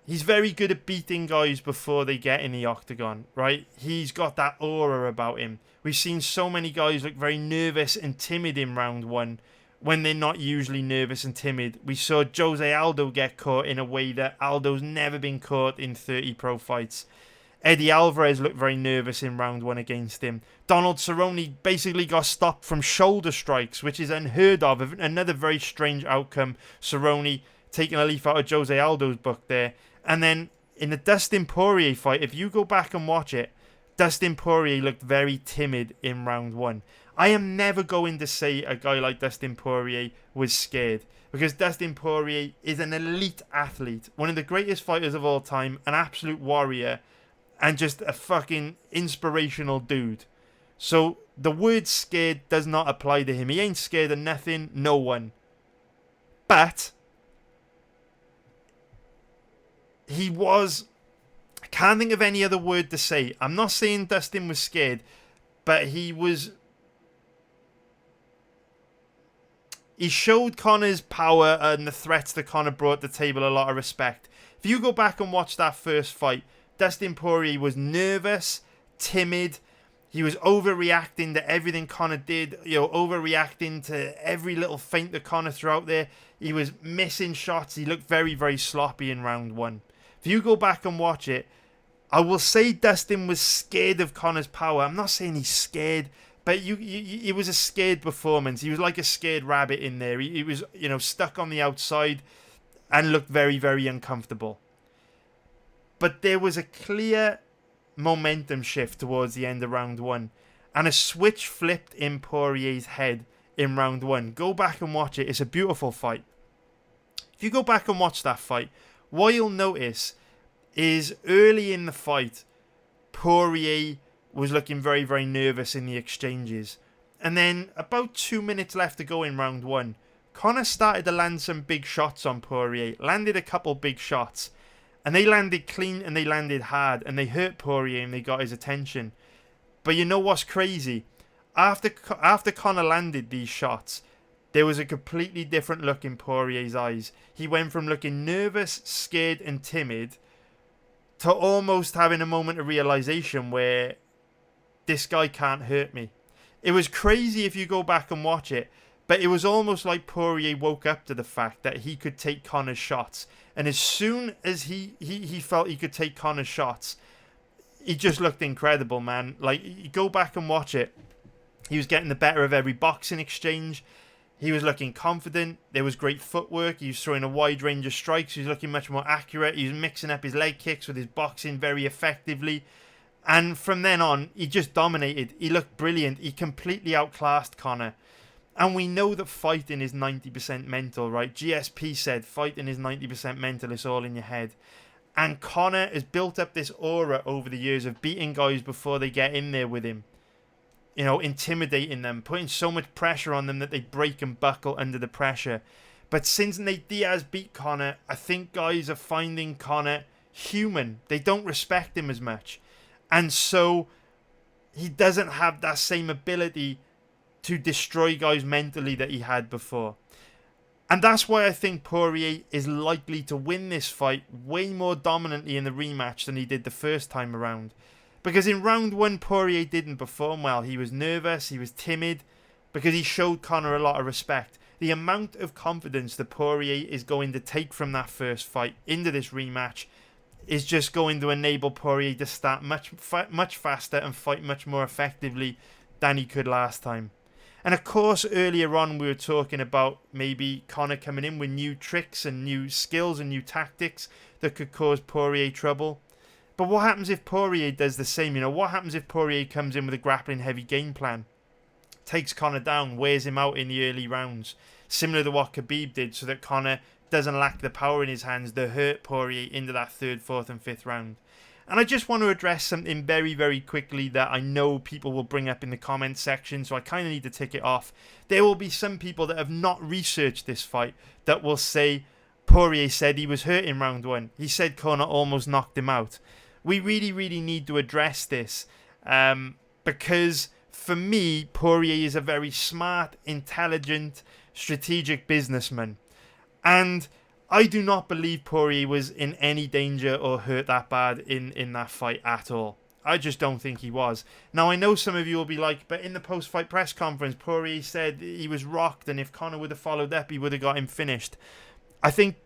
he's very good at beating guys before they get in the octagon, right? He's got that aura about him. We've seen so many guys look very nervous and timid in round one when they're not usually nervous and timid. We saw Jose Aldo get caught in a way that Aldo's never been caught in 30 pro fights. Eddie Alvarez looked very nervous in round one against him. Donald Cerrone basically got stopped from shoulder strikes, which is unheard of. Another very strange outcome. Cerrone taking a leaf out of Jose Aldo's book there. And then in the Dustin Poirier fight, if you go back and watch it, Dustin Poirier looked very timid in round one. I am never going to say a guy like Dustin Poirier was scared, because Dustin Poirier is an elite athlete, one of the greatest fighters of all time, an absolute warrior, and just a fucking inspirational dude. So the word scared does not apply to him. He ain't scared of nothing, no one. But he was... I can't think of any other word to say. I'm not saying Dustin was scared, but he was... He showed Conor's power and the threats that Conor brought to the table a lot of respect. If you go back and watch that first fight, Dustin Poirier was nervous, timid. He was overreacting to everything Conor did, overreacting to every little feint that Conor threw out there. He was missing shots. He looked very, very sloppy in round one. If you go back and watch it, I will say Dustin was scared of Conor's power. I'm not saying he's scared, but it was a scared performance. He was like a scared rabbit in there. He was, stuck on the outside and looked very, very uncomfortable. But there was a clear momentum shift towards the end of round one. And a switch flipped in Poirier's head in round one. Go back and watch it. It's a beautiful fight. If you go back and watch that fight, what you'll notice is early in the fight, Poirier was looking very, very nervous in the exchanges. And then about 2 minutes left to go in round one, Conor started to land some big shots on Poirier. Landed a couple big shots. And they landed clean and they landed hard. And they hurt Poirier and they got his attention. But you know what's crazy? After Conor landed these shots, there was a completely different look in Poirier's eyes. He went from looking nervous, scared and timid to almost having a moment of realization where this guy can't hurt me. It was crazy if you go back and watch it. But it was almost like Poirier woke up to the fact that he could take Conor's shots. And as soon as he felt he could take Conor's shots, he just looked incredible, man. Like, you go back and watch it. He was getting the better of every boxing exchange. He was looking confident. There was great footwork. He was throwing a wide range of strikes. He was looking much more accurate. He was mixing up his leg kicks with his boxing very effectively. And from then on, he just dominated. He looked brilliant. He completely outclassed Conor. And we know that fighting is 90% mental, right? GSP said fighting is 90% mental, it's all in your head. And Conor has built up this aura over the years of beating guys before they get in there with him. Intimidating them, putting so much pressure on them that they break and buckle under the pressure. But since Nate Diaz beat Conor, I think guys are finding Conor human. They don't respect him as much. And so he doesn't have that same ability to destroy guys mentally that he had before. And that's why I think Poirier is likely to win this fight way more dominantly in the rematch than he did the first time around. Because in round one, Poirier didn't perform well. He was nervous, he was timid, because he showed Conor a lot of respect. The amount of confidence that Poirier is going to take from that first fight into this rematch is just going to enable Poirier to start much faster and fight much more effectively than he could last time. And of course, earlier on, we were talking about maybe Conor coming in with new tricks and new skills and new tactics that could cause Poirier trouble. But what happens if Poirier does the same? What happens if Poirier comes in with a grappling heavy game plan? Takes Conor down, wears him out in the early rounds. Similar to what Khabib did, so that Conor doesn't lack the power in his hands to hurt Poirier into that third, fourth and fifth round. And I just want to address something very, very quickly that I know people will bring up in the comment section, so I kind of need to tick it off. There will be some people that have not researched this fight that will say Poirier said he was hurt in round 1. He said Conor almost knocked him out. We really, really need to address this because for me, Poirier is a very smart, intelligent, strategic businessman. And I do not believe Poirier was in any danger or hurt that bad in that fight at all. I just don't think he was. Now, I know some of you will be like, but in the post-fight press conference, Poirier said he was rocked, and if Conor would have followed up, he would have got him finished. I think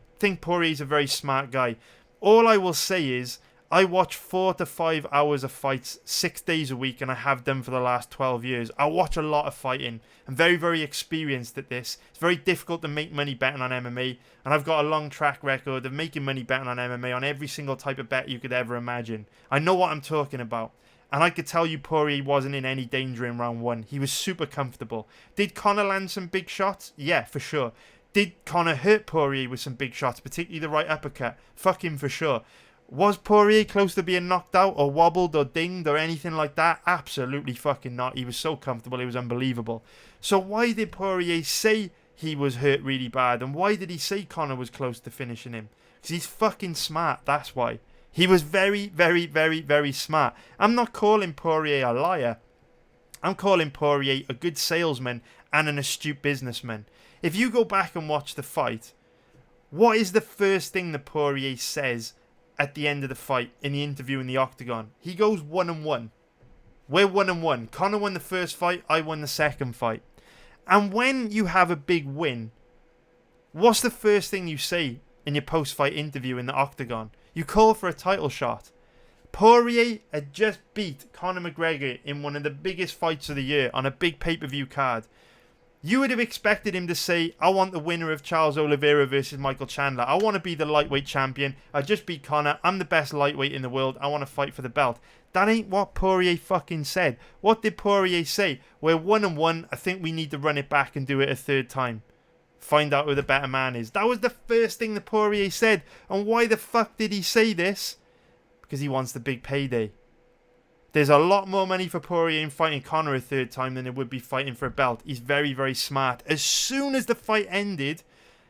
Poirier's a very smart guy. All I will say is, I watch 4 to 5 hours of fights 6 days a week, and I have done for the last 12 years. I watch a lot of fighting. I'm very, very experienced at this. It's very difficult to make money betting on MMA, and I've got a long track record of making money betting on MMA on every single type of bet you could ever imagine. I know what I'm talking about. And I could tell you Poirier wasn't in any danger in round 1. He was super comfortable. Did Conor land some big shots? Yeah, for sure. Did Conor hurt Poirier with some big shots, particularly the right uppercut? Fuck him for sure. Was Poirier close to being knocked out or wobbled or dinged or anything like that? Absolutely fucking not. He was so comfortable, it was unbelievable. So why did Poirier say he was hurt really bad? And why did he say Conor was close to finishing him? Because he's fucking smart, that's why. He was very, very, very, very smart. I'm not calling Poirier a liar. I'm calling Poirier a good salesman and an astute businessman. If you go back and watch the fight, what is the first thing that Poirier says at the end of the fight in the interview in the octagon? He goes 1-1. We're 1-1. Conor won the first fight, I won the second fight. And when you have a big win, what's the first thing you say in your post-fight interview in the octagon? You call for a title shot. Poirier had just beat Conor McGregor in one of the biggest fights of the year on a big pay-per-view card. You would have expected him to say, I want the winner of Charles Oliveira versus Michael Chandler. I want to be the lightweight champion. I just beat Conor. I'm the best lightweight in the world. I want to fight for the belt. That ain't what Poirier fucking said. What did Poirier say? We're 1-1. I think we need to run it back and do it a third time. Find out who the better man is. That was the first thing that Poirier said. And why the fuck did he say this? Because he wants the big payday. There's a lot more money for Poirier in fighting Conor a third time than it would be fighting for a belt. He's very, very smart. As soon as the fight ended,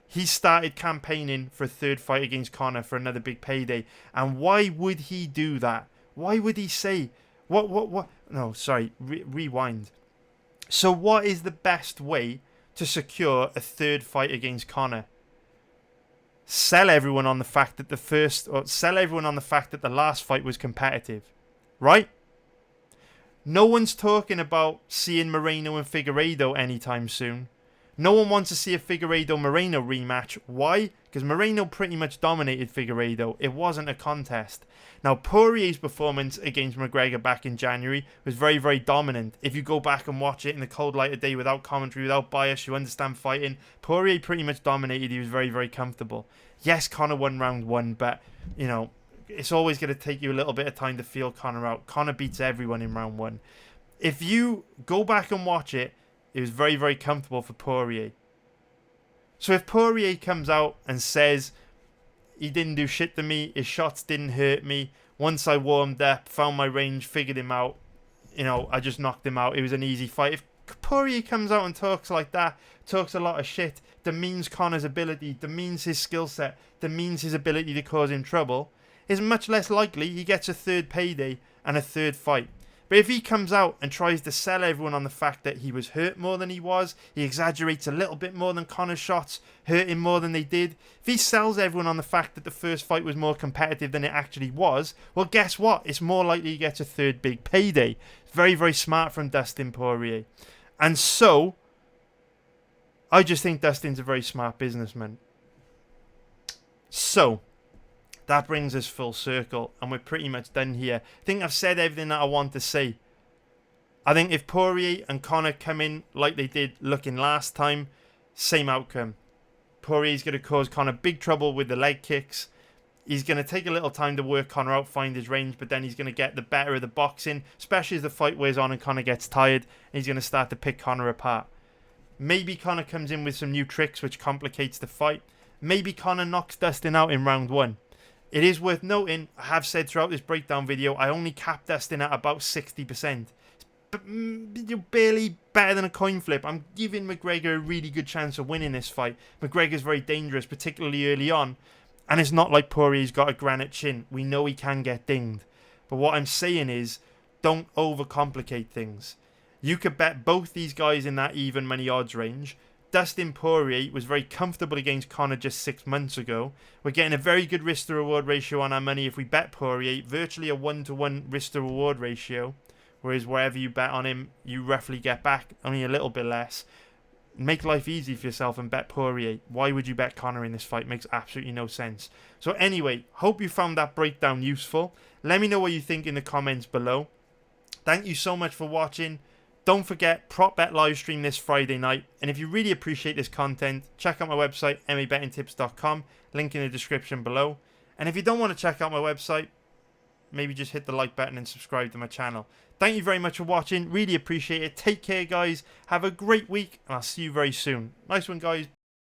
he started campaigning for a third fight against Conor for another big payday. And why would he do that? Why would he say... What? No, sorry. Rewind. So what is the best way to secure a third fight against Conor? Sell everyone on the fact that the last fight was competitive. Right? No one's talking about seeing Moreno and Figueiredo anytime soon. No one wants to see a Figueiredo-Moreno rematch. Why? Because Moreno pretty much dominated Figueiredo. It wasn't a contest. Now, Poirier's performance against McGregor back in January was very, very dominant. If you go back and watch it in the cold light of day without commentary, without bias, you understand fighting. Poirier pretty much dominated. He was very, very comfortable. Yes, Conor won round 1, but, you know, it's always going to take you a little bit of time to feel Conor out. Conor beats everyone in round 1. If you go back and watch it, it was very, very comfortable for Poirier. So if Poirier comes out and says, he didn't do shit to me, his shots didn't hurt me, once I warmed up, found my range, figured him out, you know, I just knocked him out, it was an easy fight. If Poirier comes out and talks like that, talks a lot of shit, demeans Conor's ability, demeans his skill set, demeans his ability to cause him trouble, it's much less likely he gets a third payday and a third fight. But if he comes out and tries to sell everyone on the fact that he was hurt more than he was, he exaggerates a little bit more than Conor's shots hurt him more than they did, if he sells everyone on the fact that the first fight was more competitive than it actually was, well, guess what? It's more likely he gets a third big payday. Very, very smart from Dustin Poirier. And so, I just think Dustin's a very smart businessman. So, that brings us full circle, and we're pretty much done here. I think I've said everything that I want to say. I think if Poirier and Conor come in like they did looking last time, same outcome. Poirier's going to cause Conor big trouble with the leg kicks. He's going to take a little time to work Conor out, find his range, but then he's going to get the better of the boxing, especially as the fight wears on and Conor gets tired, and he's going to start to pick Conor apart. Maybe Conor comes in with some new tricks which complicates the fight. Maybe Conor knocks Dustin out in round 1. It is worth noting, I have said throughout this breakdown video, I only cap Dustin at about 60%. But you're barely better than a coin flip. I'm giving McGregor a really good chance of winning this fight. McGregor's very dangerous, particularly early on. And it's not like Poirier's got a granite chin. We know he can get dinged. But what I'm saying is, don't overcomplicate things. You could bet both these guys in that even money odds range. Dustin Poirier was very comfortable against Conor just 6 months ago. We're getting a very good risk to reward ratio on our money if we bet Poirier. Virtually a 1-to-1 risk to reward ratio. Whereas wherever you bet on him, you roughly get back only a little bit less. Make life easy for yourself and bet Poirier. Why would you bet Conor in this fight? Makes absolutely no sense. So anyway, hope you found that breakdown useful. Let me know what you think in the comments below. Thank you so much for watching. Don't forget, prop bet live stream this Friday night. And if you really appreciate this content, check out my website, mabettingtips.com. Link in the description below. And if you don't want to check out my website, maybe just hit the like button and subscribe to my channel. Thank you very much for watching. Really appreciate it. Take care, guys. Have a great week. And I'll see you very soon. Nice one, guys.